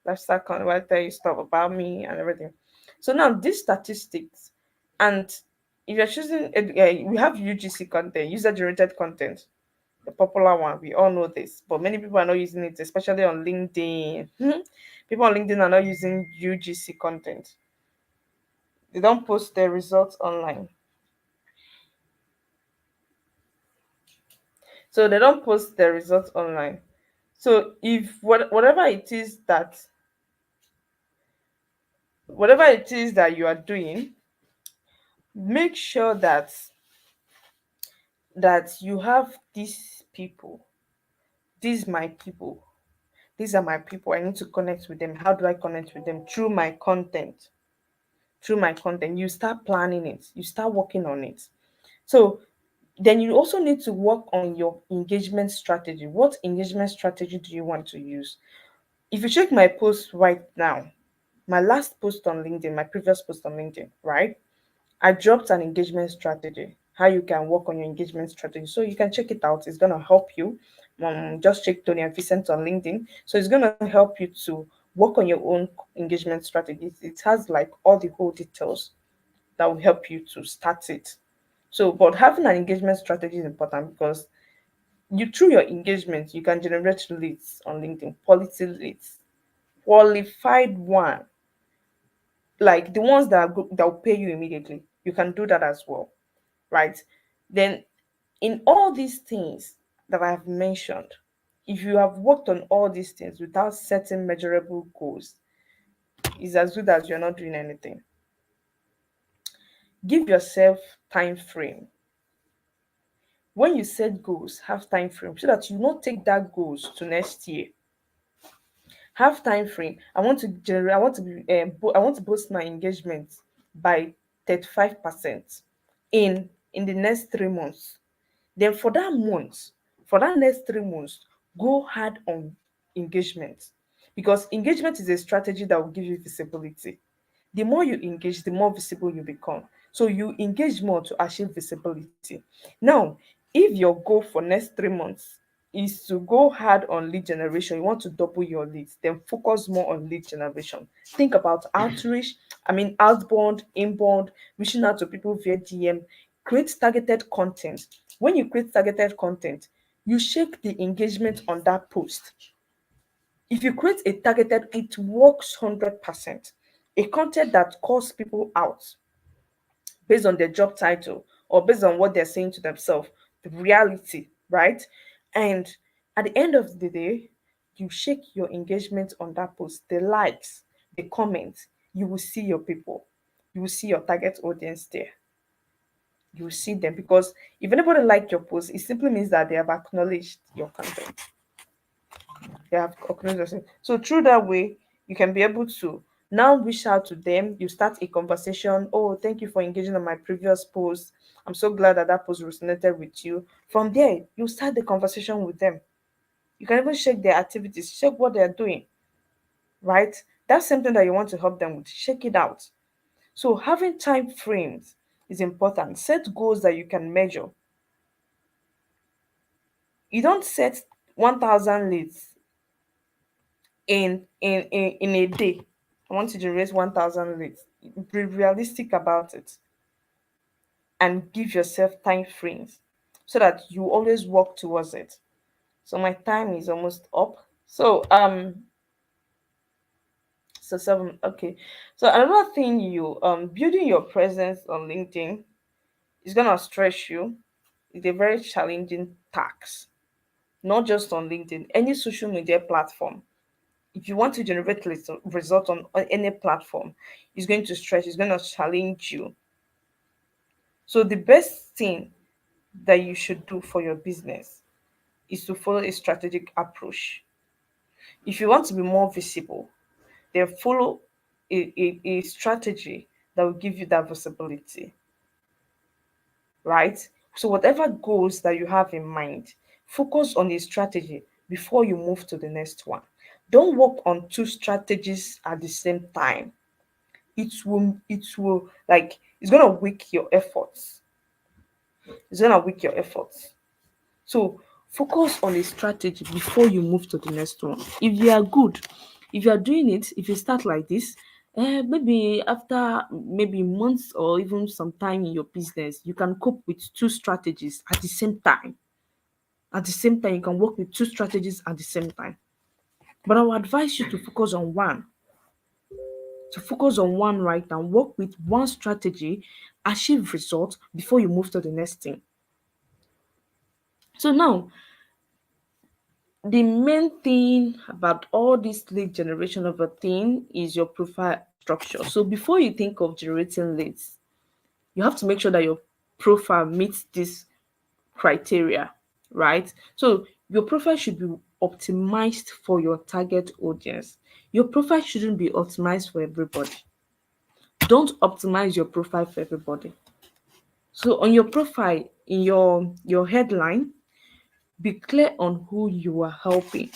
content where I tell you stuff about me and everything. So now these statistics, and if you're choosing, we have UGC content, user generated content, the popular one. We all know this, but many people are not using it, especially on LinkedIn. People on LinkedIn are not using UGC content. They don't post their results online. So they don't post their results online. So if whatever it is that you are doing, make sure that you have these people. These my people. These are my people. I need to connect with them. How do I connect with them? Through my content. Through my content. You start planning it. You start working on it. So then you also need to work on your engagement strategy. What engagement strategy do you want to use? If you check my post right now, my last post on LinkedIn, my previous post on LinkedIn, right? I dropped an engagement strategy, how you can work on your engagement strategy. So you can check it out. It's going to help you. Just check Tony and Vicent on LinkedIn. So it's going to help you to work on your own engagement strategy. It has like all the whole details that will help you to start it. So, but having an engagement strategy is important because through your engagement, you can generate leads on LinkedIn, quality leads, qualified one, like the ones that will pay you immediately. You can do that as well, right? Then, in all these things that I have mentioned, if you have worked on all these things without setting measurable goals, it's as good as you're not doing anything. Give yourself time frame. When you set goals, have time frame so that you not take that goals to next year. Have time frame. I want to boost my engagement by 35% in the next 3 months. Then for that next 3 months, go hard on engagement, because engagement is a strategy that will give you visibility. The more you engage, the more visible you become. So you engage more to achieve visibility. Now, if your goal for next 3 months is to go hard on lead generation. You want to double your leads, then focus more on lead generation. Think about outreach, outbound, inbound, reaching out to people via DM. Create targeted content. When you create targeted content, you shake the engagement on that post. If you create a targeted, it works 100%. A content that calls people out based on their job title or based on what they're saying to themselves, the reality, right? And at the end of the day, you shake your engagement on that post, the likes, the comments, you will see your people, you will see your target audience there. You will see them because if anybody like your post, it simply means that they have acknowledged your content. They have acknowledged yourself. So through that way, you can be able to now reach out to them. You start a conversation. Oh, thank you for engaging on my previous post. I'm so glad that that post resonated with you. From there, you start the conversation with them. You can even check their activities, check what they're doing, right? That's something that you want to help them with. Check it out. So having time frames is important. Set goals that you can measure. You don't set 1,000 leads in a day. I want you to raise 1,000 leads. Be realistic about it and give yourself time frames so that you always work towards it. So my time is almost up. So 7. Okay. So another thing, you building your presence on LinkedIn is gonna stress you. It's a very challenging task. Not just on LinkedIn, any social media platform. If you want to generate result on any platform, it's going to stretch, it's going to challenge you. So the best thing that you should do for your business is to follow a strategic approach. If you want to be more visible, then follow a strategy that will give you that visibility, right? So whatever goals that you have in mind, focus on a strategy before you move to the next one. Don't work on two strategies at the same time. It will like it's gonna weak your efforts. It's gonna weak your efforts. So focus on a strategy before you move to the next one. If you are good, if you are doing it, if you start like this, maybe after maybe months or even some time in your business, you can cope with two strategies at the same time. At the same time, you can work with two strategies at the same time. But I would advise you to focus on one. To focus on one right now, work with one strategy, achieve results before you move to the next thing. So now, the main thing about all this lead generation of a thing is your profile structure. So before you think of generating leads, you have to make sure that your profile meets this criteria, right? So your profile should be optimized for your target audience. Your profile shouldn't be optimized for everybody. Don't optimize your profile for everybody. So on your profile, in your headline, be clear on who you are helping.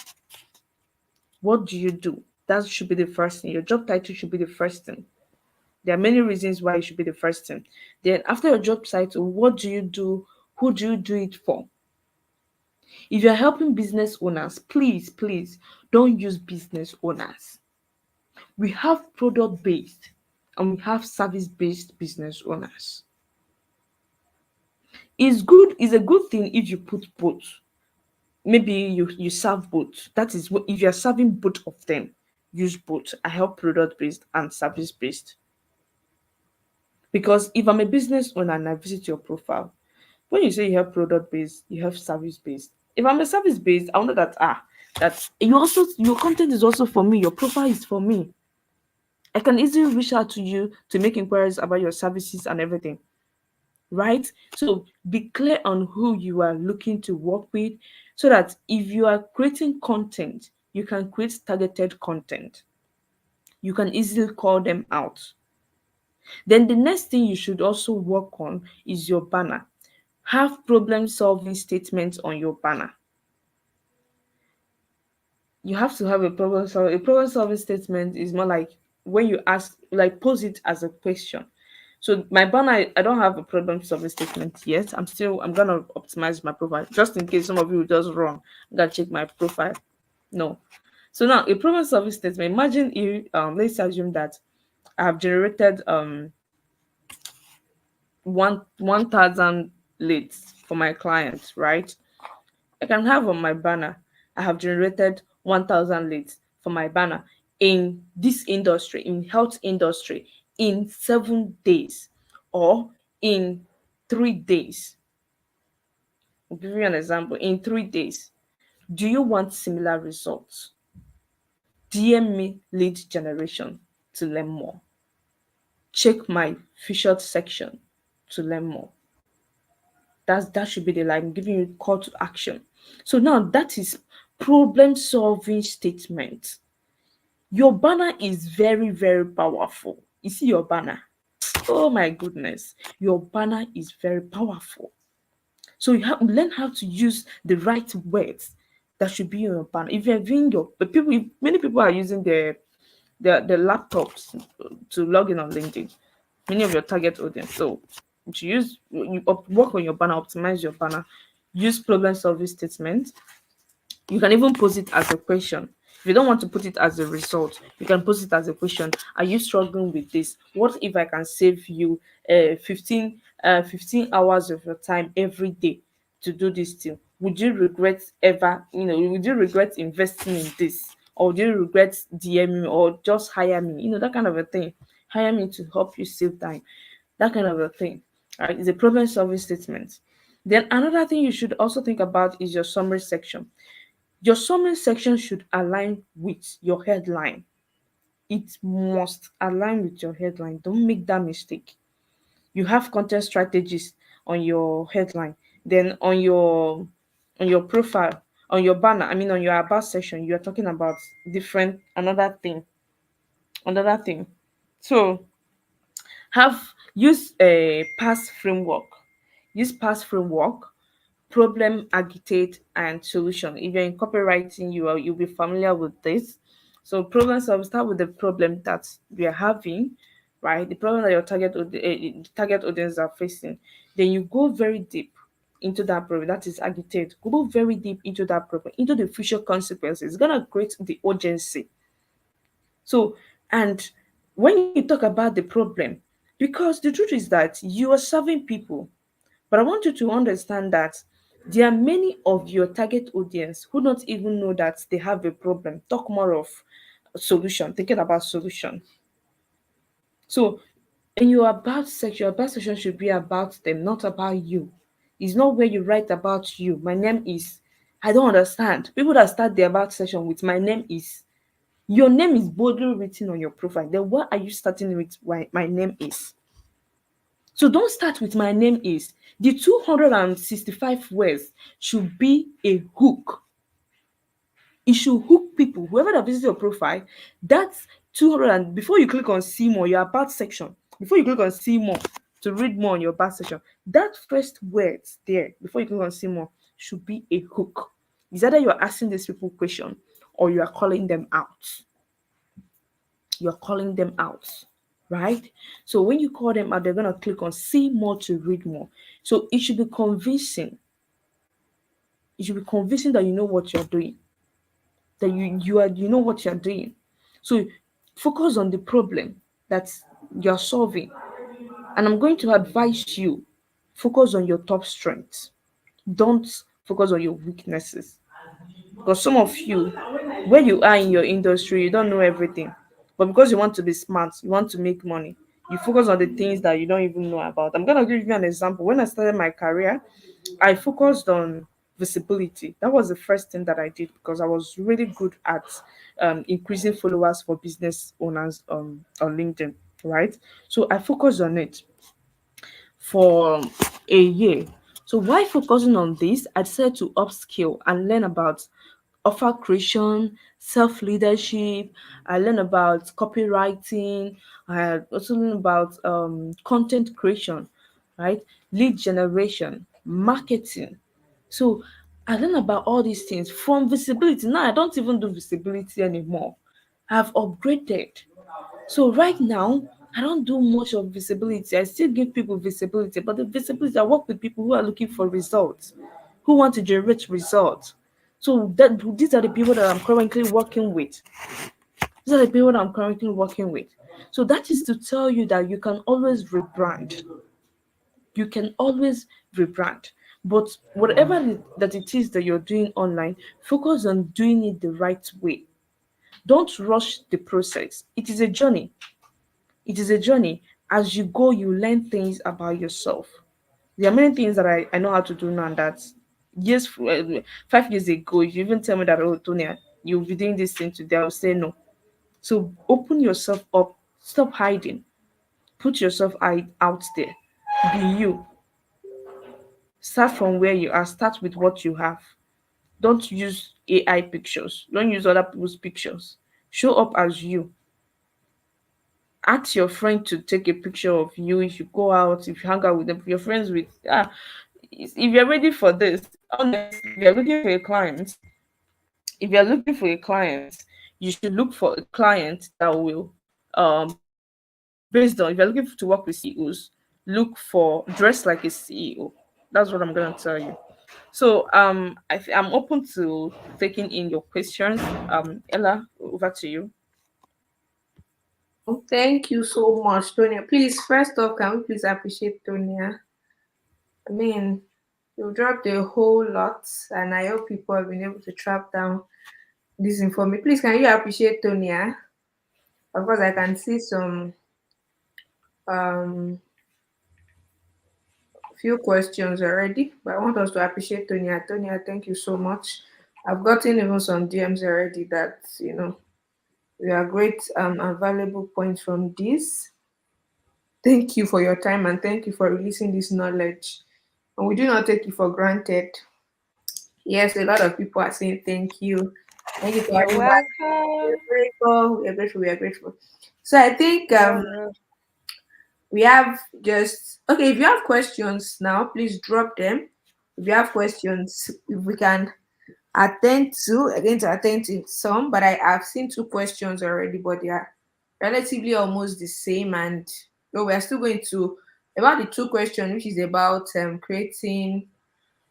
What do you do? That should be the first thing. Your job title should be the first thing. There are many reasons why it should be the first thing. Then after your job title, what do you do? Who do you do it for? If you're helping business owners, please don't use business owners. We have product based and we have service based business owners. It's a good thing if you put both. Maybe you serve both. That is what, if you're serving both of them, use both. I help product based and service based. Because if I'm a business owner and I visit your profile, when you say you have product based, you have service based. If I'm a service based, I know that that you also, your content is also for me, your profile is for me. I can easily reach out to you to make inquiries about your services and everything, right? So be clear on who you are looking to work with so that if you are creating content, you can create targeted content. You can easily call them out. Then the next thing you should also work on is your banner. Have problem solving statements on your banner. You have to have a problem solving statement is more like when you ask, like pose it as a question. So my banner, I don't have a problem solving statement yet. I'm gonna optimize my profile just in case some of you will just run. I'm gonna check my profile. No. So now a problem solving statement. Imagine if let's assume that I have generated 1,000 leads for my clients, right? I can have on my banner, I have generated 1,000 leads for my banner in this industry, in health industry, in 7 days or in 3 days. I'll give you an example. In 3 days, do you want similar results? DM me lead generation to learn more. Check my featured section to learn more. That should be the line giving you call to action. So now that is problem solving statement. Your banner is very, very powerful. You see your banner. Oh my goodness. Your banner is very powerful. So you have learn how to use the right words that should be on your banner. If you're doing your but people many people are using their laptops to log in on LinkedIn. Many of your target audience. So to use work on your banner, optimize your banner, use problem solving statements. You can even post it as a question. If you don't want to put it as a result, you can post it as a question. Are you struggling with this? What if I can save you 15 hours of your time every day to do this thing? Would you regret ever, would you regret investing in this? Or would you regret DM me or just hire me? That kind of a thing. Hire me to help you save time. That kind of a thing. Right? It's a problem solving statement. Then another thing you should also think about is your summary section. Your summary section should align with your headline. It must align with your headline. Don't make that mistake. You have content strategies on your headline. Then on your profile, on your banner, on your about section, you are talking about different another thing. So have use a past framework. Use past framework, problem, agitate, and solution. If you're in copywriting, you'll be familiar with this. So problem solve, start with the problem that we are having, right? The problem that your target audience are facing. Then you go very deep into that problem. That is agitate. Go very deep into that problem, into the future consequences. It's gonna create the urgency. So, and when you talk about the problem, because the truth is that you are serving people, but I want you to understand that there are many of your target audience who don't even know that they have a problem. Talk more of solution, thinking about solution. So in your about section should be about them, not about you. It's not where you write about you. My name is, I don't understand. People that start their about section with my name is, your name is boldly written on your profile. Then why are you starting with my name is? So don't start with my name is. The 265 words should be a hook. It should hook people. Whoever that visits your profile, that's 200. And before you click on see more, your about section, before you click on see more to read more on your about section, that first words there, before you click on see more, should be a hook. It's either you're asking these people question or you are calling them out. You're calling them out, right? So when you call them out, they're gonna click on see more to read more. So it should be convincing. It should be convincing that you know what you're doing, that you know what you're doing. So focus on the problem that you're solving. And I'm going to advise you, focus on your top strengths. Don't focus on your weaknesses. Because some of you, where you are in your industry, you don't know everything. But because you want to be smart, you want to make money, you focus on the things that you don't even know about. I'm going to give you an example. When I started my career, I focused on visibility. That was the first thing that I did because I was really good at increasing followers for business owners on LinkedIn, right? So I focused on it for a year. So while focusing on this, I decided to upskill and learn about offer creation, self leadership. I learned about copywriting. I also learned about content creation, right? Lead generation, marketing. So I learned about all these things from visibility. Now I don't even do visibility anymore. I've upgraded. So right now, I don't do much of visibility. I still give people visibility, but the visibility, I work with people who are looking for results, who want to generate results. So that these are the people that I'm currently working with. These are the people that I'm currently working with. So that is to tell you that you can always rebrand. You can always rebrand. But whatever that it is that you're doing online, focus on doing it the right way. Don't rush the process. It is a journey. It is a journey. As you go, you learn things about yourself. There are many things that I know how to do now that years, 5 years ago, if you even tell me that, oh, Tonya, you'll be doing this thing today, I'll say no. So open yourself up. Stop hiding. Put yourself out there. Be you. Start from where you are. Start with what you have. Don't use AI pictures. Don't use other people's pictures. Show up as you. Ask your friend to take a picture of you if you go out, if you hang out with them, if you're friends with. If you're ready for this, honestly, if you're looking for a client, you should look for a client that will, based on if you're looking to work with CEOs, look for dress like a CEO. That's what I'm gonna tell you. So I'm open to taking in your questions. Ella, over to you. Oh, thank you so much, Tonya. Please, first off, can we please appreciate Tonya? I mean, you dropped a whole lot, and I hope people have been able to track down this information. Please, can you appreciate Tonya? Of course, I can see some um few questions already, but I want us to appreciate Tonya. Tonya, thank you so much. I've gotten even some DMs already that we are great and valuable points from this. Thank you for your time and thank you for releasing this knowledge. And we do not take it for granted. Yes, a lot of people are saying thank you. Thank you for You're adding value. welcome. We're grateful. We are grateful. We are grateful. So I think Yeah, yeah. we have just okay. If you have questions now, please drop them. If you have questions, if we can attend to some, but I have seen two questions already, but they are relatively almost the same. And so we are still going to about the two questions, which is about creating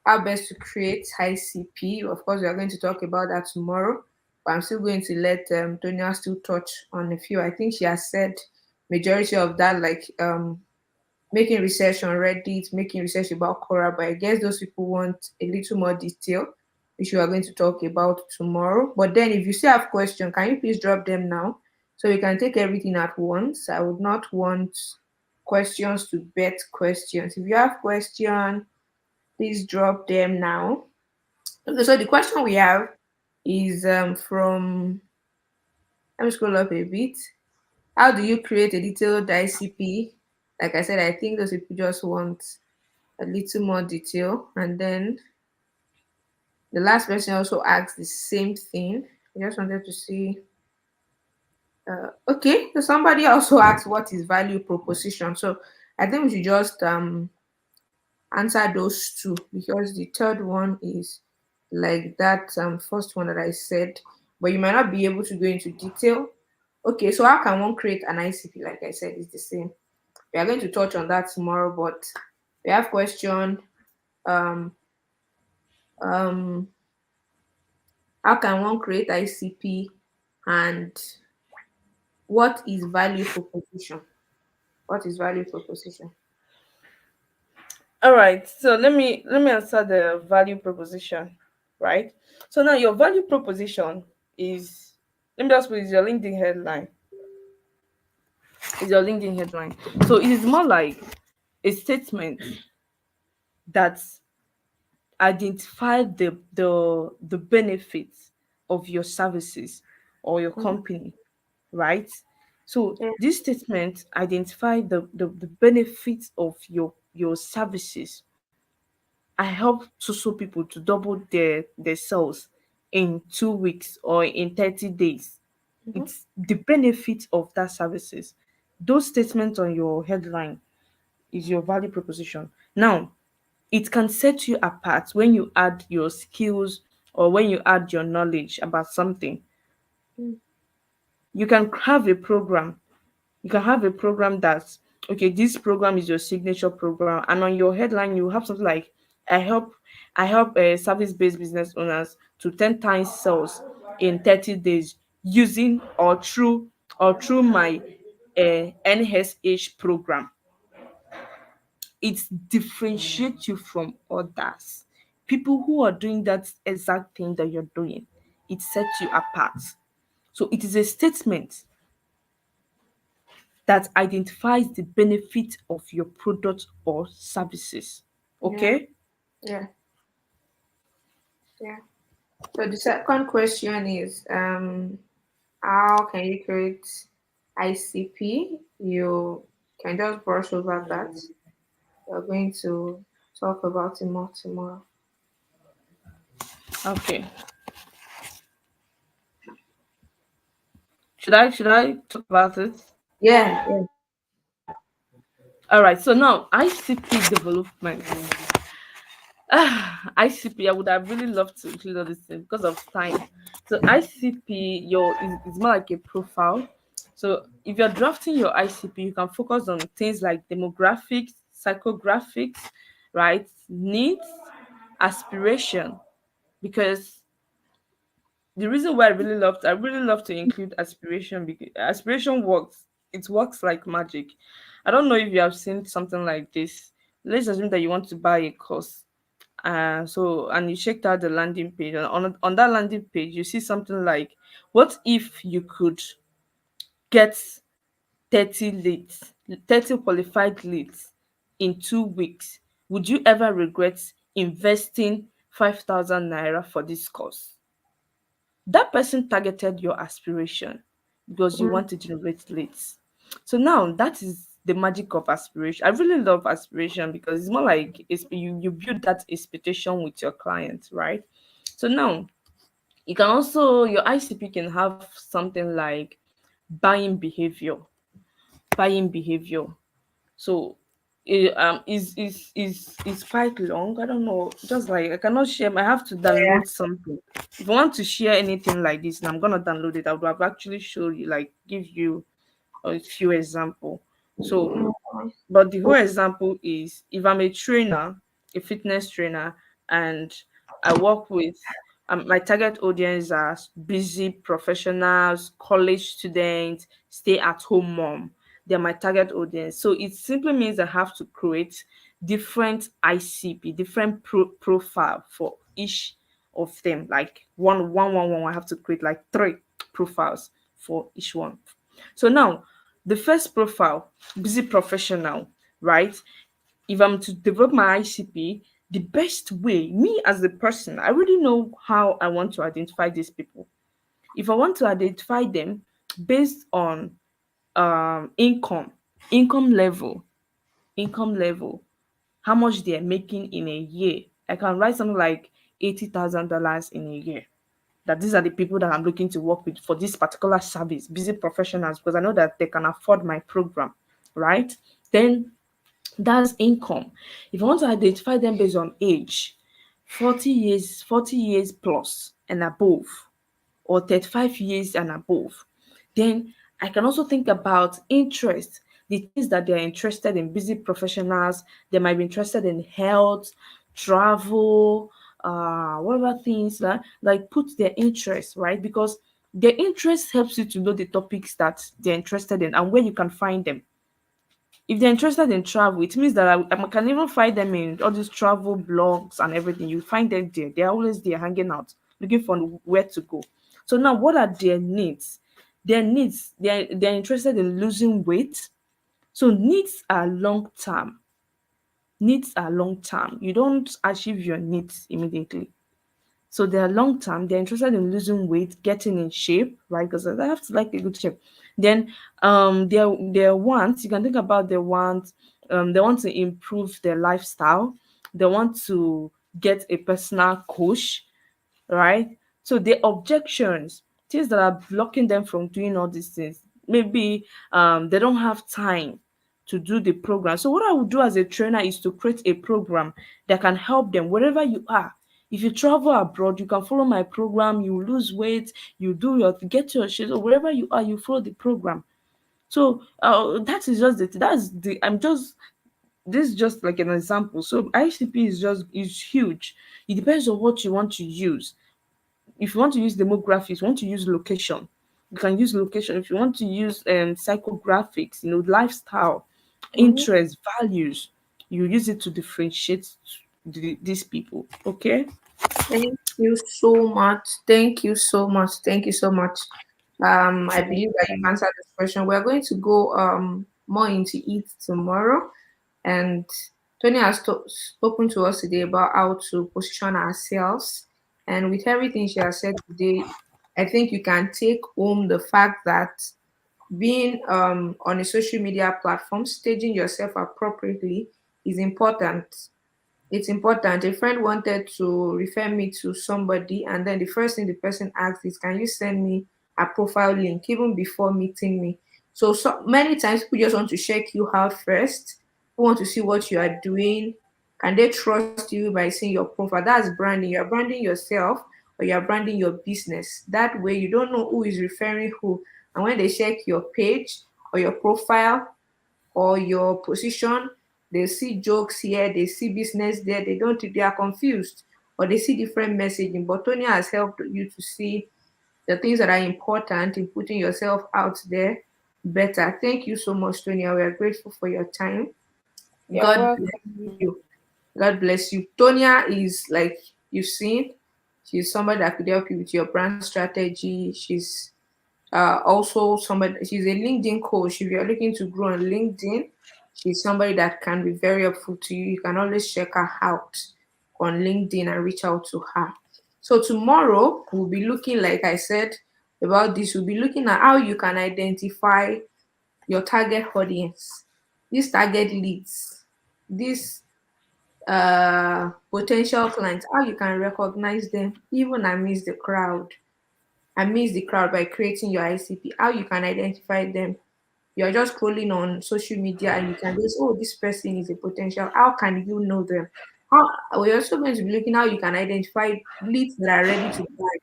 how best to create high CP. Of course, we are going to talk about that tomorrow, but I'm still going to let Tonya still touch on a few. I think she has said majority of that, like making research on Reddit, making research about Quora, but I guess those people want a little more detail, which we are going to talk about tomorrow. But then if you still have questions, can you please drop them now so we can take everything at once? I would not want questions to bet questions. If you have questions, please drop them now. Okay, so the question we have is from let me scroll up a bit. How do you create a detailed ICP? Like I said, I think those people just want a little more detail. And then the last person also asked the same thing. I just wanted to see. Okay, so somebody also asked what is value proposition. So I think we should just answer those two because the third one is like that first one that I said, but you might not be able to go into detail. Okay, so how can one create an ICP? Like I said, it's the same. We are going to touch on that tomorrow, but we have question um um how can one create ICP and what is value proposition? What is value proposition? All right. So let me answer the value proposition, right? So now your value proposition is, let me just put it, your LinkedIn headline. Is your LinkedIn headline. So it is more like a statement that identify the benefits of your services or your Mhm. company, right? So Yeah. this statement identify the benefits of your services. I help so people to double their sales in 2 weeks or in 30 days. Mhm. It's the benefit of that services. Those statements on your headline is your value proposition. Now, it can set you apart when you add your skills or when you add your knowledge about something. Mm. You can have a program You can have a program that's okay, this program is your signature program, and on your headline you have something like I help service-based business owners to 10 times sales in 30 days using or through my NSH program. It differentiates you from others. People who are doing that exact thing that you're doing, it sets you apart. So it is a statement that identifies the benefit of your product or services. Yeah. Okay? Yeah. Yeah. So the second question is how can you create ICP? You can just brush over that. We're going to talk about it more tomorrow. Okay. Should I talk about it? Yeah, yeah. All right. So now ICP development. ICP, I would have really loved to include all this thing because of time. So ICP, is more like a profile. So if you're drafting your ICP, you can focus on things like demographics, psychographics, right? Needs, aspiration. Because the reason why I really love to include aspiration because aspiration works. It works like magic. I don't know if you have seen something like this. Let's assume that you want to buy a course, and you checked out the landing page, and on that landing page you see something like, what if you could get 30 leads, 30 qualified leads in 2 weeks? Would you ever regret investing 5,000 naira for this course? That person targeted your aspiration because you Mm, want to generate leads. So now that is the magic of aspiration. I really love aspiration because it's more like you build that expectation with your client, right? So now you can also, your ICP can have something like buying behavior, buying behavior. So is quite long. I don't know. Just like I cannot share. I have to yeah. download something. If I want to share anything like this, and I'm gonna download it, I would have actually showed you, like, give you a few example. So Mm, but the whole example is, if I'm a trainer, a fitness trainer, and I work with my target audience are busy professionals, college students, stay at home mom. They're my target audience. So it simply means I have to create different ICP, different profile for each of them. Like one. I have to create like three profiles for each one. So now, the first profile, busy professional, right? If I'm to develop my ICP, the best way, me as a person, I already know how I want to identify these people. If I want to identify them based on income, income level, income level, how much they're making in a year, I can write something like $80,000 in a year. That these are the people that I'm looking to work with for this particular service, busy professionals, because I know that they can afford my program, right? Then that's income. If I want to identify them based on age, 40 years plus and above, or 35 years and above. Then I can also think about interest, the things that they're interested in. Busy professionals, they might be interested in health, travel, whatever things, like put their interest, right? Because their interest helps you to know the topics that they're interested in and where you can find them. If they're interested in travel, it means that I can even find them in all these travel blogs and everything. You find them there. They're always there hanging out, looking for where to go. So now, what are their needs? Their needs, they're interested in losing weight. So needs are long term. Needs are long term. You don't achieve your needs immediately. So they're long term, they're interested in losing weight, getting in shape, right? Because I have to like a good shape. Then their wants, you can think about their wants, they want to improve their lifestyle, they want to get a personal coach, right? So the objections, things that are blocking them from doing all these things. Maybe they don't have time to do the program. So what I would do as a trainer is to create a program that can help them wherever you are. If you travel abroad, you can follow my program, you lose weight, you do your get your shit, or wherever you are, you follow the program. So that is just that's the I'm just this is just like an example. So ICP is huge. It depends on what you want to use. If you want to use demographics, you want to use location, you can use location. If you want to use psychographics, lifestyle, Mhm. interests, values, you use it to differentiate these people. Okay. Thank you so much. Thank you so much. Thank you so much. I believe that you've answered this question. We're going to go more into it tomorrow. And Tony has spoken to us today about how to position ourselves. And with everything she has said today, I think you can take home the fact that being on a social media platform, staging yourself appropriately is important. It's important. A friend wanted to refer me to somebody, and then the first thing the person asked is, "Can you send me a profile link?" Even before meeting me. So many times people just want to check you out first. People want to see what you are doing. Can they trust you by seeing your profile? That's branding. You're branding yourself or you're branding your business. That way, you don't know who is referring who. And when they check your page or your profile, or your position, they see jokes here, they see business there, they are confused, or they see different messaging. But Tony has helped you to see the things that are important in putting yourself out there better. Thank you so much, Tony. We are grateful for your time. You're God bless welcome. you. God bless you. Tonya is, like you've seen, she's somebody that could help you with your brand strategy. She's also somebody, she's a LinkedIn coach. If you're looking to grow on LinkedIn, she's somebody that can be very helpful to you. You can always check her out on LinkedIn and reach out to her. So tomorrow we'll be looking, like I said, about this. We'll be looking at how you can identify your target audience, these target leads, these potential clients, how you can recognize them even amidst the crowd, amidst the crowd, by creating your ICP, how you can identify them. You're just scrolling on social media and you can just, oh, this person is a potential. How can you know them? How, we're also going to be looking how you can identify leads that are ready to buy.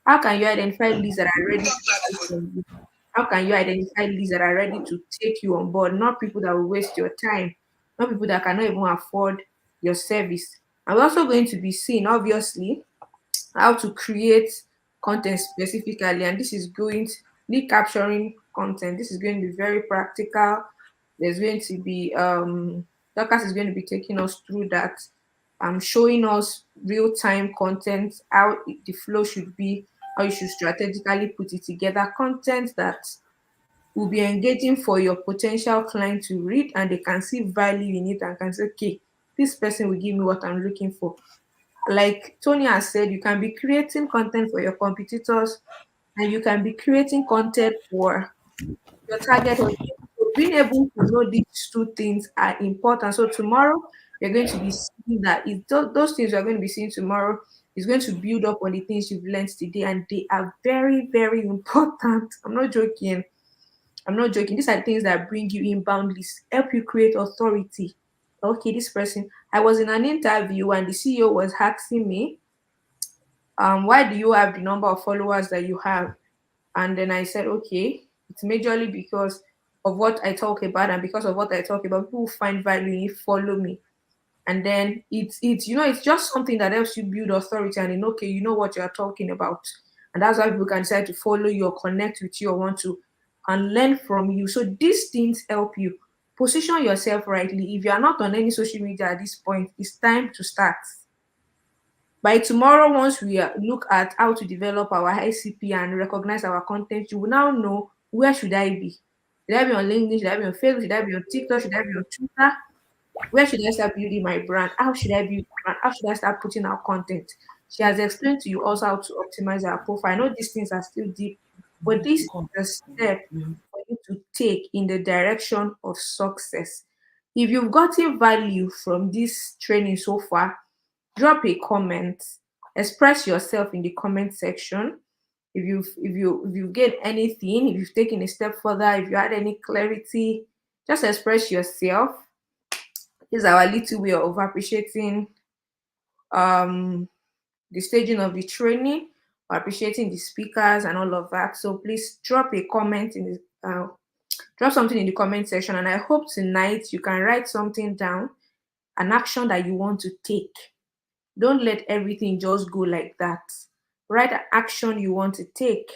How can you identify leads that are ready to buy from you? How can you identify leads that are ready to take you on board, not people that will waste your time, not people that cannot even afford your service? And we're also going to be seeing, obviously, how to create content specifically, and this is going to lead capturing content. This is going to be very practical. There's going to be Dorcas is going to be taking us through that, showing us real-time content, how the flow should be, how you should strategically put it together, content that will be engaging for your potential client to read, and they can see value in it and can say, okay, this person will give me what I'm looking for. Like Tony has said, you can be creating content for your competitors and you can be creating content for your target audience. So being able to know these two things are important. So tomorrow we're going to be seeing that those things we're going to be seeing tomorrow is going to build up on the things you've learned today, and they are very, very important. I'm not joking. I'm not joking. These are things that bring you inbound lists, help you create authority. Okay, this person. I was in an interview and the CEO was asking me, why do you have the number of followers that you have? And then I said, okay, it's majorly because of what I talk about, and because of what I talk about, people find value in it, follow me. And then it's just something that helps you build authority, and then okay, you know what you're talking about. And that's why people can decide to follow you or connect with you or want to and learn from you. So these things help you position yourself rightly. If you are not on any social media at this point, it's time to start. By tomorrow, once we look at how to develop our ICP and recognize our content, you will now know, where should I be? Should I be on LinkedIn? Should I be on Facebook? Should I be on TikTok? Should I be on Twitter? Where should I start building my brand? How should I build my brand? How should I start putting out content? She has explained to you also how to optimize our profile. I know these things are still deep, but this is a step for you to take in the direction of success. If you've gotten value from this training so far, drop a comment, express yourself in the comment section. If you get anything, if you've taken a step further, if you had any clarity, just express yourself. This is our little way of appreciating um the staging of the training, or appreciating the speakers and all of that. So please drop a comment in the Drop something in the comment section, and I hope tonight you can write something down, an action that you want to take. Don't let everything just go like that. Write an action you want to take.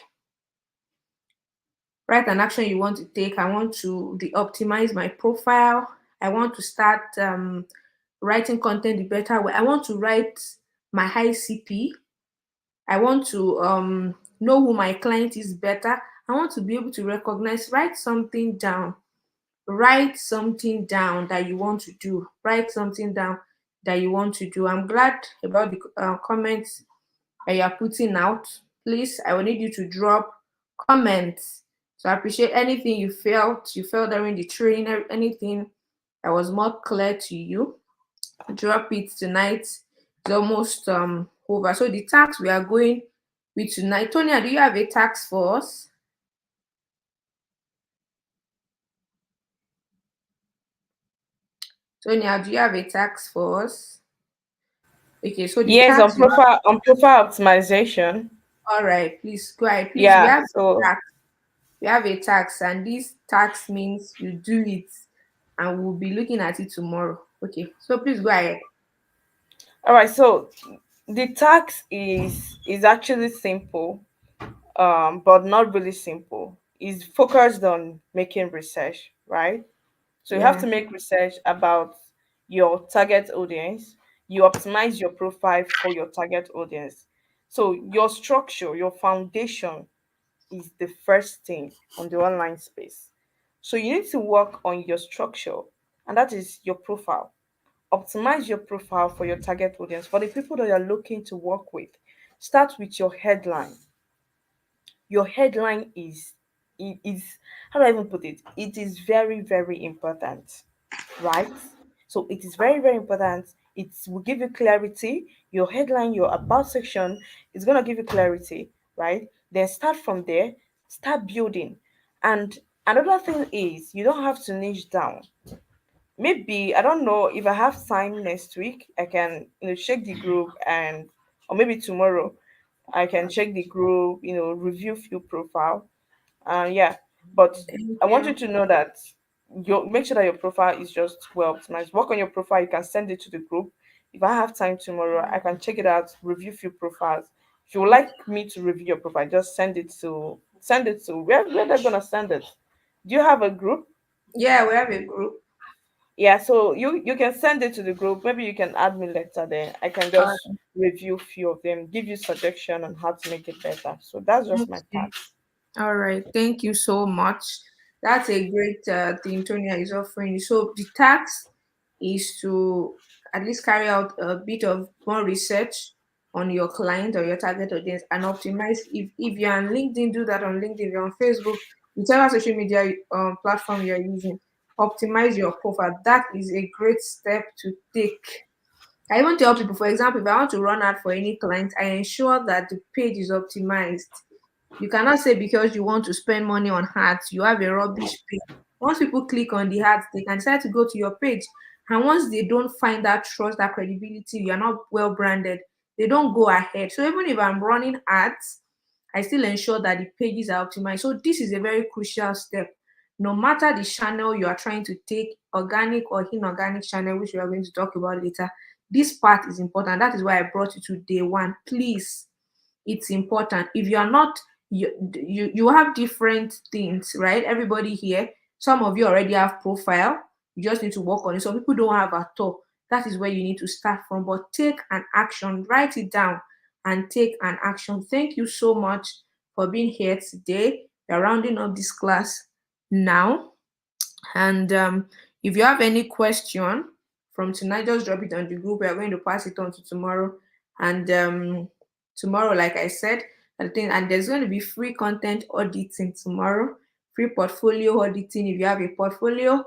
Write an action you want to take. I want to optimize my profile. I want to start writing content the better way. I want to write my high CP. I want to know who my client is better. I want to be able to recognize. Write something down. Write something down that you want to do. Write something down that you want to do. I'm glad about the comments that you are putting out. Please, I will need you to drop comments. So I appreciate anything you felt during the training, anything that was more clear to you. Drop it tonight. It's almost over. So the task we are going with tonight. Tonya, do you have a task for us? Tonya, do you have a task for us? Okay, so the Yes, task you have, on profile optimization. all right, please go ahead. Please, we Yeah, have a so task. We have a task, and this task means you do it, and we'll be looking at it tomorrow. Okay, so please go ahead. all right, so the tax is actually simple, but not really simple. It's focused on making research, right? So you have Yeah. to make research about your target audience. You optimize your profile for your target audience. So your structure, your foundation is the first thing on the online space. So you need to work on your structure, and that is your profile. Optimize your profile for your target audience, for the people that you're looking to work with. Start with your headline. Your headline is how do I even put it? It is very, very important, right? So it is very, very important. It will give you clarity. Your headline, your about section is gonna give you clarity, right? Then start from there, start building. And another thing is you don't have to niche down. Maybe I don't know if I have time next week, I can check the group, and or maybe tomorrow I can check the group, review few profile. Yeah, but Thank I want you you. to know that you make sure that your profile is just well optimized. Work on your profile. You can send it to the group. If I have time tomorrow, I can check it out, review few profiles. If you would like me to review your profile, just send it to where they're gonna send it. Do you have a group? Yeah, we have a group. Yeah, so you can send it to the group. Maybe you can add me later. Then I can just review few of them, give you suggestion on how to make it better. So that's just my Okay. part. All right, thank you so much. That's a great thing Tonya is offering. So the task is to at least carry out a bit of more research on your client or your target audience and optimize. If you're on LinkedIn, do that on LinkedIn. If you're on Facebook, whichever social media platform you're using, optimize your profile. That is a great step to take. I even tell people, for example, if I want to run ad for any client, I ensure that the page is optimized. You cannot say because you want to spend money on ads, you have a rubbish page. Once people click on the ads, they can decide to go to your page. And once they don't find that trust, that credibility, you're not well branded, they don't go ahead. So even if I'm running ads, I still ensure that the pages are optimized. So this is a very crucial step. No matter the channel you are trying to take, organic or inorganic channel, which we are going to talk about later, this part is important. That is why I brought you to day one. Please, it's important. If you are not, you have different things, right? Everybody here, some of you already have profile. You just need to work on it. Some people don't have at all. That is where you need to start from. But take an action, write it down, and take an action. Thank you so much for being here today. We're rounding up this class now. And if you have any question from tonight, just drop it on the group. We are going to pass it on to tomorrow. And tomorrow, like I said, I think, and there's going to be free content auditing tomorrow, free portfolio auditing. If you have a portfolio,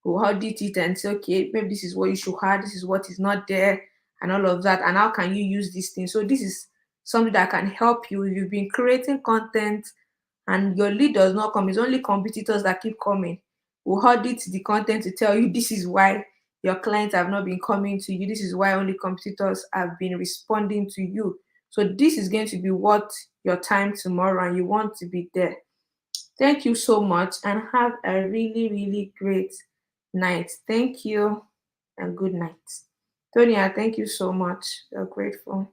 we'll audit it and say, okay, maybe this is what you should have, this is what is not there, and all of that. And how can you use this thing? So this is something that can help you if you've been creating content and your lead does not come. It's only competitors that keep coming. We'll audit the content to tell you this is why your clients have not been coming to you. This is why only competitors have been responding to you. So this is going to be worth your time tomorrow, and you want to be there. Thank you so much and have a really, really great night. Thank you and good night. Tonya, thank you so much. We're grateful.